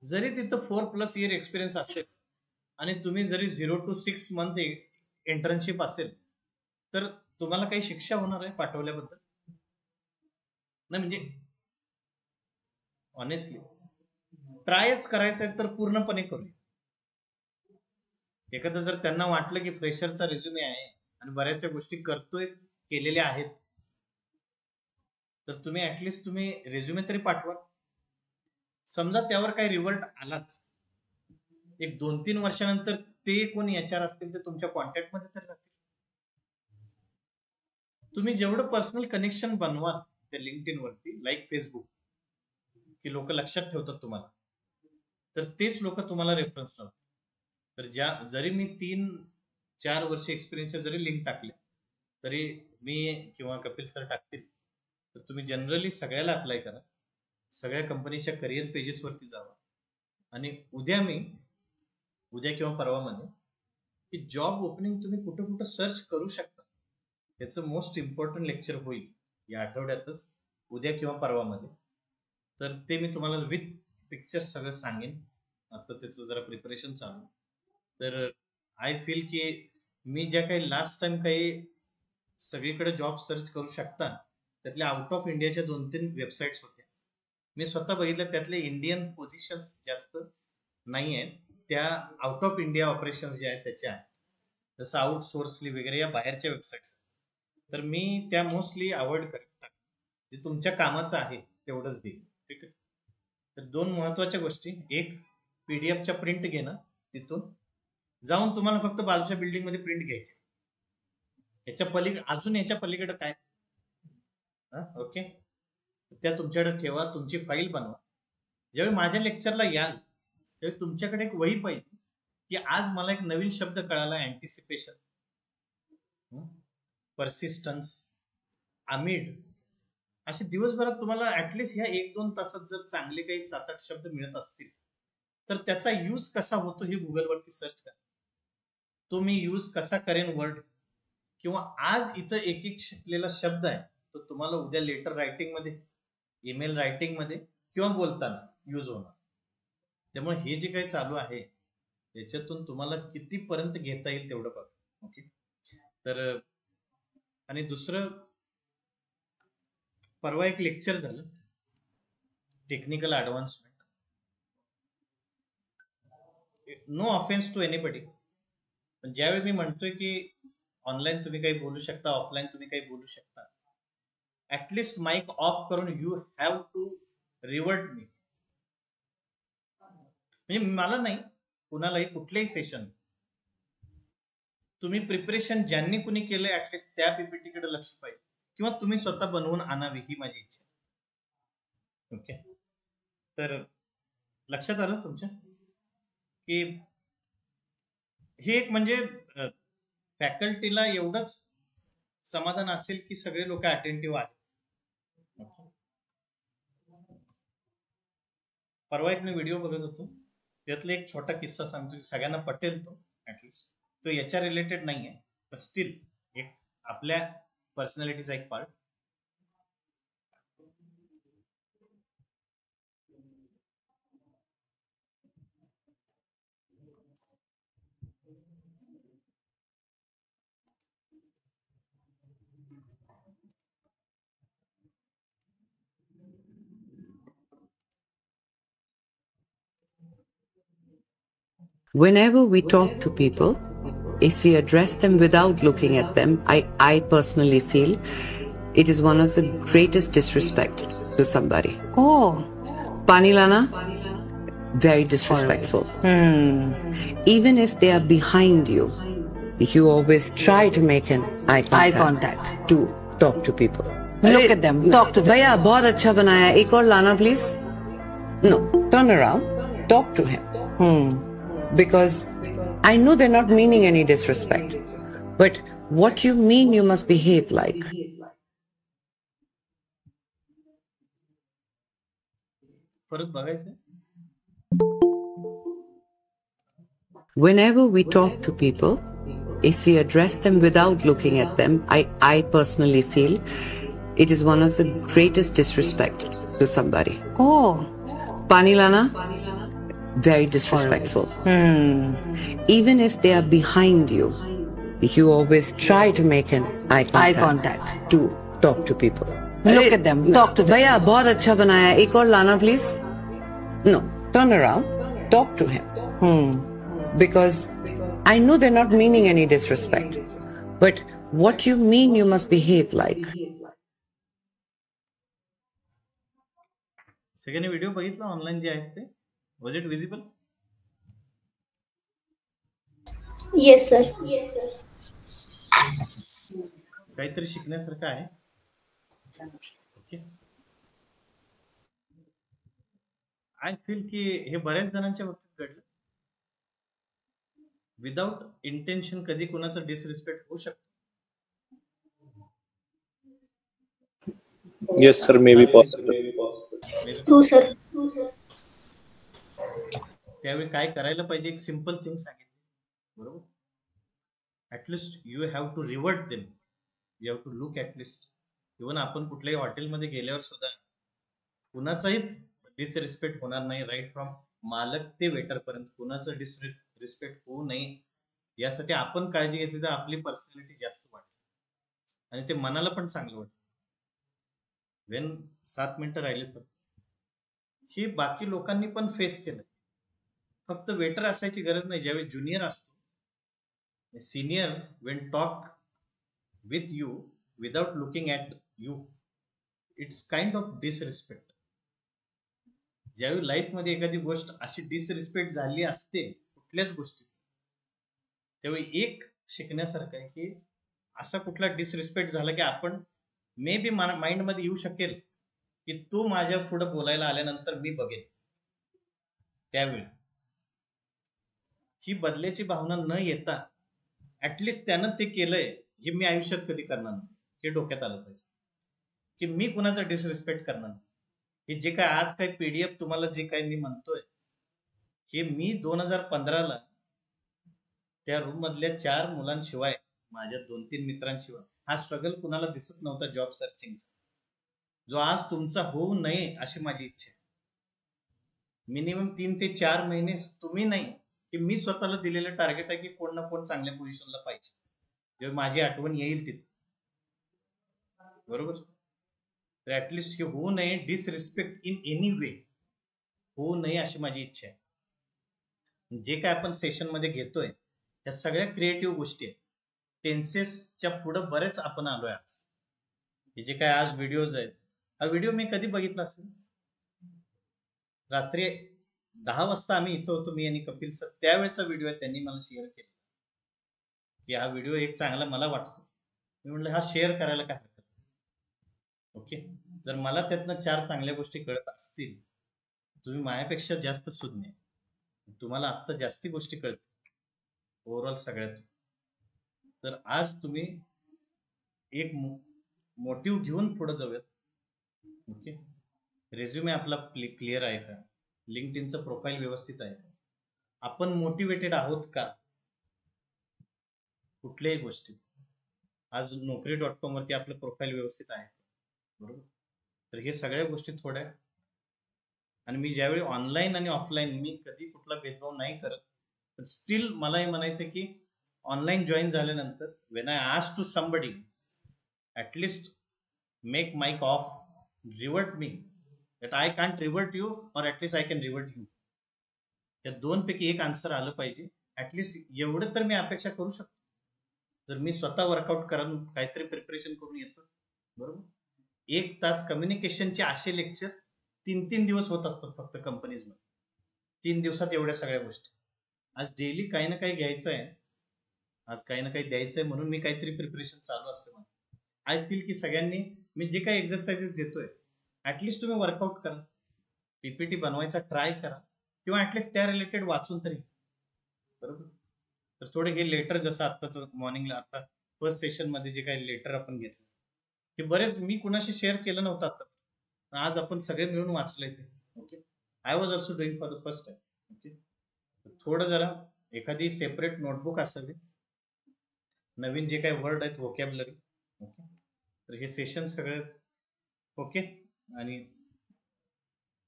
Speaker 1: जरी तिथं 4+ इयर एक्सपिरियन्स असेल आणि तुम्ही जरी 0 to 6 मंथ इंटर्नशिप असेल, तर तुम्हाला काही शिक्षा होणार आहे पाठवल्याबद्दल? नाही, म्हणजे ऑनेस्टली ट्रायच करायचं आहे तर पूर्णपणे करूया. एखादं जर त्यांना वाटलं की फ्रेशरचा रिझ्युमे आहे आणि बऱ्याचशा गोष्टी करतोय, केलेल्या आहेत, तर तुम्ही ऍटलिस्ट तुम्ही रिझ्युमे तरी पाठवा. समजा त्यावर काही रिव्हल्ट आलाच, एक 2-3 वर्षानंतर ते कोणी HR असतील ते तुमच्या कॉन्टॅक्ट मध्ये तर राहतील. तुम्ही जेवढं पर्सनल कनेक्शन बनवाल त्या लिंक्ड इन वरती, लाईक फेसबुक, की लोक लक्षात ठेवतात तुम्हाला, तर तेच लोक तुम्हाला रेफरन्स लावतात. तर जरी मी 3-4 वर्ष एक्सपिरियन्सचे जरी लिंक टाकले, तरी मी किंवा कपिल सर टाकतील, तर तुम्ही जनरली सगळ्याला अप्लाय करा, सगळ्या कंपनीच्या करिअर पेजेस वरती जावा. आणि उद्या किंवा परवामध्ये की जॉब ओपनिंग तुम्ही कुठं कुठं सर्च करू शकता, त्याचं मोस्ट इम्पॉर्टंट लेक्चर होईल या आठवड्यातच, उद्या किंवा परवामध्ये. तर ते मी तुम्हाला विथ पिक्चर्स सगळं सांगेन. आता त्याचं जरा प्रिपरेशन चालू. तर आय फील की मी ज्या काही लास्ट टाइम काही सगळीकडे जॉब सर्च करू शकता, त्यातल्या आउट ऑफ इंडियाच्या 2-3 वेबसाईट्स होत्या. मी स्वतः बघितलं, त्यातले इंडियन पोझिशन्स जास्त नाही आहेत, त्या आउट ऑफ इंडिया ऑपरेशन्स जे आहेत त्याच्या आहेत, जसं आउटसोर्सली वगैरे या बाहेरच्या वेबसाईट्स. तर मी त्या मोस्टली अवॉइड करत, जे तुमच्या कामाचं आहे तेवढंच देईल. ठीक आहे. तर 2 महत्वाच्या गोष्टी, एक पीडीएफच्या प्रिंट घेणं, तिथून जाऊन तुम्हाला फक्त बाजूच्या बिल्डिंग मध्ये प्रिंट घ्यायची. अजून याच्या पलीकडे काय? ओके, त्या तुमच्याकडे ठेवा, तुमची फाईल बनवा. ज्यावेळी माझ्या लेक्चरला याल त्यावेळी तुमच्याकडे एक वही पाहिजे की आज मला एक नवीन शब्द कळाला, अँटिसिपेशन, परसिस्टन्स, अमिड. असे दिवसभरात तुम्हाला ऍटलिस्ट ह्या 1-2 तासात जर चांगले काही 7-8 शब्द मिळत असतील, तर त्याचा यूज कसा होतो हे गुगलवरती सर्च करा. तो मी यूज कसा करेन वर्ड, किंवा आज इथं एक शिकलेला शब्द आहे, तो तुम्हाला उद्या लेटर रायटिंग मध्ये, ईमेल रायटिंग मध्ये किंवा बोलताना यूज होणार. त्यामुळे हे जे काही चालू आहे त्याच्यातून तुम्हाला कितीपर्यंत घेता येईल तेवढं बघा. ओके. तर आणि दुसरं, परवा एक लेक्चर झालं technical advancement. No offence to anybody, पण ज्यावेळी मी म्हणतोय की ऑनलाईन तुम्ही काही बोलू शकता, ऑफलाईन तुम्ही काही बोलू शकता, ऍटलिस्ट माइक ऑफ करून यू हॅव टू रिव्हर्ट मी. म्हणजे मला नाही, कुणालाही, कुठलेही सेशन तुम्ही प्रिपरेशन ज्यांनी कुणी केलंय ऍटलिस्ट त्या पीपीटीकडे लक्ष पाहिजे, किंवा तुम्ही स्वतः बनवून आणावी, ही माझी इच्छा. ओके. तर लक्षात आलं तुमच्या की हे एक म्हणजे फॅकल्टीला एवढंच समाधान असेल की सगळे लोक अटेंटिव्ह आहेत. परवा एक मी व्हिडिओ बघत होतो, त्यातला एक छोटा किस्सा सांगतो, सगळ्यांना पटेल तो, ऍटलिस्ट तो याच्या रिलेटेड नाहीये, पण स्टील एक आपल्या पर्सनॅलिटीचा एक part.
Speaker 5: Whenever we talk to people, if we address them without looking at them, I personally feel it is one of the greatest disrespect to somebody.
Speaker 6: Oh.
Speaker 5: Pani Lana, very disrespectful. Even if they are behind you, you always try to make an eye contact to talk to people. Look at them, talk to them. भैया बहुत अच्छा बनाया, एक और Lana please. No, turn around, talk to him. Because I know they're not meaning any disrespect, but what you mean you must behave like.
Speaker 1: परत बघायचं.
Speaker 5: Whenever we talk to people, if we address them without looking at them, I personally feel it is one of the greatest disrespect to somebody.
Speaker 6: Oh.
Speaker 5: Pani lana? Very disrespectful. Even if they are behind you, you always try to make an eye contact to talk to people.
Speaker 6: Look at them, talk to them.
Speaker 5: भैया बहुत अच्छा बनाया, एक और Lana please. No, turn around, talk to him. Because I know they're not meaning any disrespect, but what you mean you must behave like.
Speaker 1: सगळ्यांनी व्हिडिओ बघितला ऑनलाईन जे आहेत ते? Was it visible?
Speaker 3: Yes, sir.
Speaker 1: काहीतरी शिकण्यासारखं आहे. ओके. आय फील की हे बऱ्याच जणांच्या बाबतीत घडलं. विदाउट इंटेन्शन कधी कोणाचं डिसरिस्पेक्ट होऊ शकतं.
Speaker 4: Yes, sir. Maybe possible.
Speaker 3: True, sir.
Speaker 1: त्यावेळी काय करायला पाहिजे, एक सिंपल थिंग सांगितली, बरोबर. At least you have to revert them, you have to look at least. Even आपण कुठल्याही हॉटेलमध्ये गेल्यावर सुद्धा कुणाचाहीच डिसरिस्पेक्ट होणार नाही, राईट फ्रॉम मालक ते वेटर पर्यंत कुणाचं डिसरिस्पेक्ट होऊ नये यासाठी आपण काळजी घेतली तर आपली पर्सनॅलिटी जास्त वाटते आणि ते मनाला पण चांगलं वाटतं. वेन 7 मिनिटं राहिले तर हे बाकी लोकांनी पण फेस केलं. फक्त वेटर असायची गरज नाही. ज्यावेळी ज्युनियर असतो, senior Wien talk with you without looking at you, it's kind of disrespect. ज्यावेळी लाईफमध्ये एखादी गोष्ट अशी डिसरिस्पेक्ट झाली असते कुठल्याच गोष्टी, त्यावेळी एक शिकण्यासारखं आहे की असा कुठला डिसरिस्पेक्ट झाला की आपण मे बी माइंड मध्ये येऊ शकेल की तू माझ्या पुढे बोलायला आल्यानंतर मी बघेन. त्यावेळी ही बदल्याची भावना न येता ऍटलिस्ट त्यानं ते केलंय हे मी आयुष्यात कधी करणार नाही हे डोक्यात आलं पाहिजे की मी कुणाचा डिसरिस्पेक्ट करणार नाही. हे जे काय आज काय पीडीएफ तुम्हाला जे काय मी म्हणतोय हे मी 2015ला त्या रूम मधल्या 4 मुलांशिवाय, माझ्या 2-3 मित्रांशिवाय हा स्ट्रगल कुणाला दिसत नव्हता जॉब सर्चिंगचा, जो आज तुमचा होऊ नये अशी माझी इच्छा आहे. मिनिमम 3 ते 4 महिने तुम्ही नाही की मी स्वतःला दिलेलं टार्गेट आहे की कोण ना कोण चांगल्या पोझिशनला पाहिजे, जेव्हा माझी आठवण येईल तिथे, बरोबर. तर ऍटलिस्ट हे होऊ नये, डिसरिस्पेक्ट इन एनी वे होऊ नये अशी माझी इच्छा आहे. जे काय आपण सेशन मध्ये घेतोय या सगळ्या क्रिएटिव्ह गोष्टी आहेत. टेन्सेसच्या पुढे बरेच आपण आलोय आज. हे जे काय आज व्हिडिओज आहेत, हा व्हिडिओ मी कधी बघितला असेल, रात्री 10 वाजता आम्ही इथं होतो, मी आणि कपिल सर. त्यावेळेचा व्हिडिओ आहे, त्यांनी मला शेअर केला की हा व्हिडिओ एक चांगला मला वाटतो. मी म्हटलं हा शेअर करायला काय हरकत नाही. ओके, जर मला त्यातनं 4 चांगल्या गोष्टी कळत असतील, तुम्ही माझ्यापेक्षा जास्त सुज्ञ, तुम्हाला आत्ता जास्ती गोष्टी कळतील ओव्हरऑल सगळ्यात. तर आज तुम्ही एक मोटिव्ह घेऊन पुढे जाऊयात. ओके, रेझ्युमे आपला क्लिअर आहे का, लिंक्डइनचं प्रोफाईल व्यवस्थित आहे का, आपण मोटिवेटेड आहोत का कुठल्याही गोष्टीत. आज Naukri.com वरती आपलं प्रोफाईल व्यवस्थित आहे, बरोबर. तर हे सगळ्या गोष्टी थोड्या, आणि मी ज्यावेळी ऑनलाईन आणि ऑफलाईन मी कधी कुठला भेदभाव नाही करत, पण स्टील मला हे म्हणायचं की ऑनलाईन जॉईन झाल्यानंतर when I ask to somebody at least make mic off, revert me, that I can't revert you or at least I can revert you. या 2 पैकी एक आन्सर आलं पाहिजे. ऍटलिस्ट एवढं तर मी अपेक्षा करू शकतो जर मी स्वतः वर्कआउट करून काहीतरी प्रिपरेशन करून येतो, बरोबर. 1 तास कम्युनिकेशनचे असे लेक्चर 3-3 दिवस होत असतात फक्त कंपनीज मध्ये. 3 दिवसात एवढ्या सगळ्या गोष्टी. आज डेली काही ना काही घ्यायचं आहे आज काही ना काही द्यायचंय म्हणून मी काहीतरी प्रिपरेशन चालू असते मला. आय फील की सगळ्यांनी मी जे काही एक्सरसाइजेस देतोय ऍटलिस्ट तुम्ही वर्कआउट करा, पीपीटी बनवायचा ट्राय करा, किंवा ऍटलिस्ट त्या रिलेटेड वाचून तरी, बरोबर. तर थोडे हे लेटर, जसं आत्ताच मॉर्निंगला आता फर्स्ट सेशन मध्ये जे काही लेटर आपण घेतलं, हे बरेच मी कुणाशी शेअर केलं नव्हतं आता, आज आपण सगळे मिळून वाचलंय ते. Okay, I was also doing for the first time. Okay, थोडं जरा एखादी सेपरेट नोटबुक असावी, नवीन जे काही वर्ड आहेत व्होकॅबलरी. ओके, तर हे सेशन सगळे ओके. आणि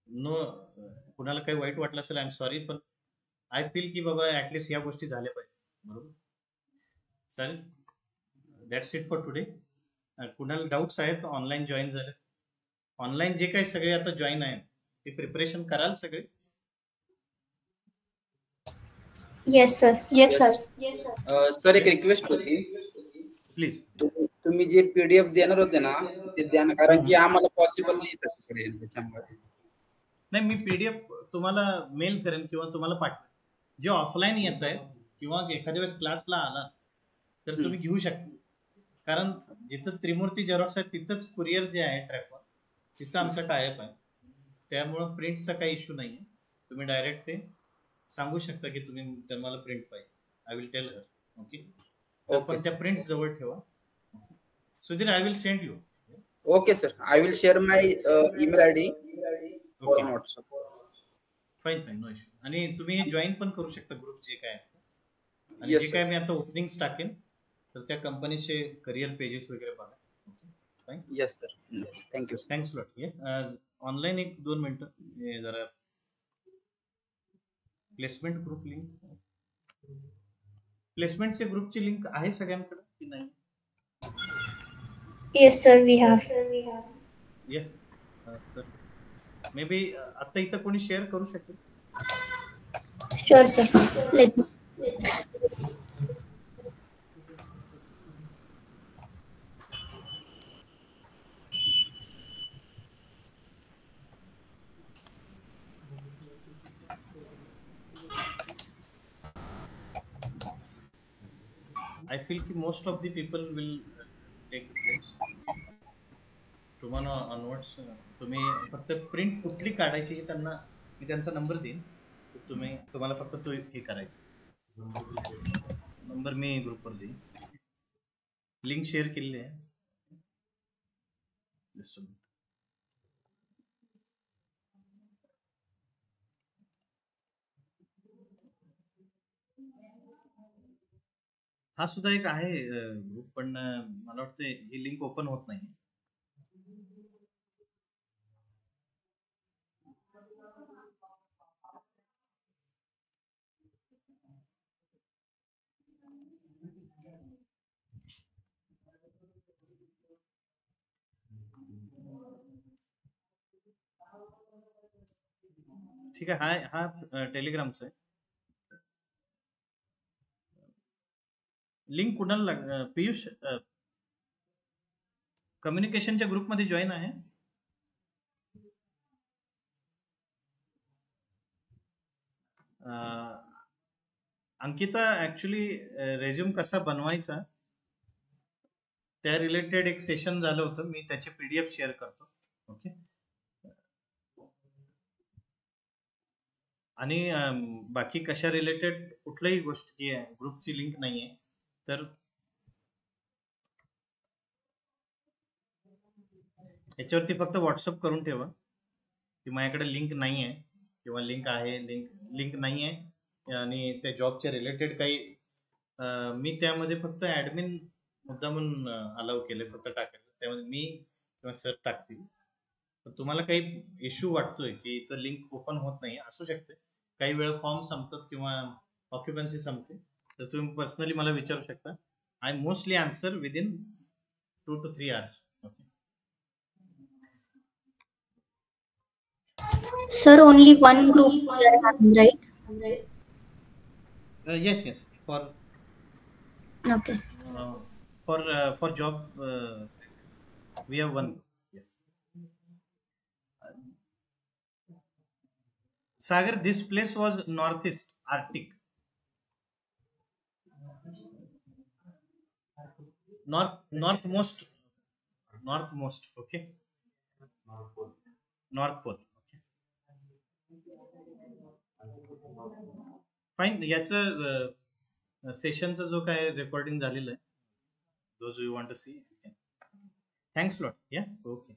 Speaker 1: नो, कुणाला काही वाईट वाटलं असेल आय एम सॉरी, पण आय फील की बाबा ऍटलिस्ट या गोष्टी झाल्या पाहिजे, बरोबर. चालेल, दॅट्स इट फॉर टुडे. कुणाला डाऊट्स आहेत? ऑनलाईन जॉईन झाले, ऑनलाईन जे काही सगळे आता जॉईन आहेत ते प्रिपरेशन कराल सगळे?
Speaker 3: Yes sir.
Speaker 2: सर एक रिक्वेस्ट होती,
Speaker 1: प्लीज.
Speaker 2: तुम्ही जे पीडीएफ देणार होते ना ते द्या ना, कारण की आम्हाला पॉसिबल नाही त्याच्यामुळे.
Speaker 1: नाही, मी पीडीएफ तुम्हाला मेल करेन किंवा तुम्हाला पाठवेन. जे ऑफलाईन येत आहे किंवा एखाद्या वेळेस क्लासला आला तर तुम्ही घेऊ शकता, कारण जिथं त्रिमूर्ती झेरॉक्स आहे तिथंच कुरिअर जे आहे ट्रॅकवर, तिथं आमचा टायअप आहे. त्यामुळं प्रिंटचा काही इश्यू नाही आहे. तुम्ही डायरेक्ट ते सांगू शकता की तुम्हाला प्रिंट पाहिजे. I will tell her. Okay, पण त्या प्रिंट जवळ ठेवा. Sudhir, I will send you.
Speaker 2: Okay sir, I will share my email ID on WhatsApp.
Speaker 1: Fine, no issue. आणि तुम्ही जॉईन पण करू शकता ग्रुप जे काय आहे. आणि जे काय मी आता ओपनिंग्स टाकेन तर त्या कंपनीचे करिअर पेजेस वगैरे बघा. Okay, fine.
Speaker 2: Yes sir, thank you.
Speaker 1: Thanks lot. Online एक 2 मिनिटं जरा प्लेसमेंट ग्रुप लिंक, प्लेसमेंटचे ग्रुपची लिंक आहे सगळ्यांकडे की नाही?
Speaker 3: Yes sir, we have.
Speaker 1: तर मे बी आता इथं कोणी शेअर करू शकेल?
Speaker 3: Sure sir, let me.
Speaker 1: I feel ki most of the people will take the place. तुम्हाला onwards तुम्ही फक्त प्रिंट कुठली काढायची हे त्यांना मी त्यांचा नंबर देईन, तुम्हाला फक्त तो हे करायचं. नंबर मी ग्रुपवर देईन, लिंक शेअर केलेली आहे. जस्ट हा सुद्धा एक आहे ग्रुप, पण मला वाटतं ही लिंक ओपन होत नाही. ठीक आहे, हा टेलिग्रामचा आहे. लिंक कुणाला पियुष कम्युनिकेशनच्या ग्रुपमध्ये जॉईन आहे? अंकिता, ऍक्च्युली रेझ्यूम कसा बनवायचा त्या रिलेटेड एक सेशन झालं होतं, मी त्याचे पीडीएफ शेअर करतो. ओके, आणि बाकी कशा रिलेटेड कुठल्याही गोष्टी ग्रुपची लिंक नाहीये तर याच्यावरती फक्त व्हॉट्सअप करून ठेवा की माझ्याकडे लिंक नाही आहे किंवा लिंक आहे, लिंक नाही आहे आणि त्या जॉबच्या रिलेटेड काही मी त्यामध्ये फक्त ऍडमिन मुद्दामून अलाउ केले, फक्त टाकायला त्यामध्ये मी किंवा सर टाकतील. तर तुम्हाला काही इश्यू वाटतोय की इथं लिंक ओपन होत नाही, असू शकते, काही वेळ फॉर्म संपतात किंवा ऑक्युपन्सी संपते, तर तुम्ही पर्सनली मला विचारू शकता. I mostly answer within 2 to 3 hours.
Speaker 3: Sir, only one group we are having, right?
Speaker 1: Yes.
Speaker 3: Okay.
Speaker 1: For job, we have one. Sagar, this place was Northeast Arctic. North most okay, north pole. Okay fine. याचं सेशनचा जो काय रेकॉर्डिंग झालेलं आहे, those you want to see, thanks lot. Yeah okay.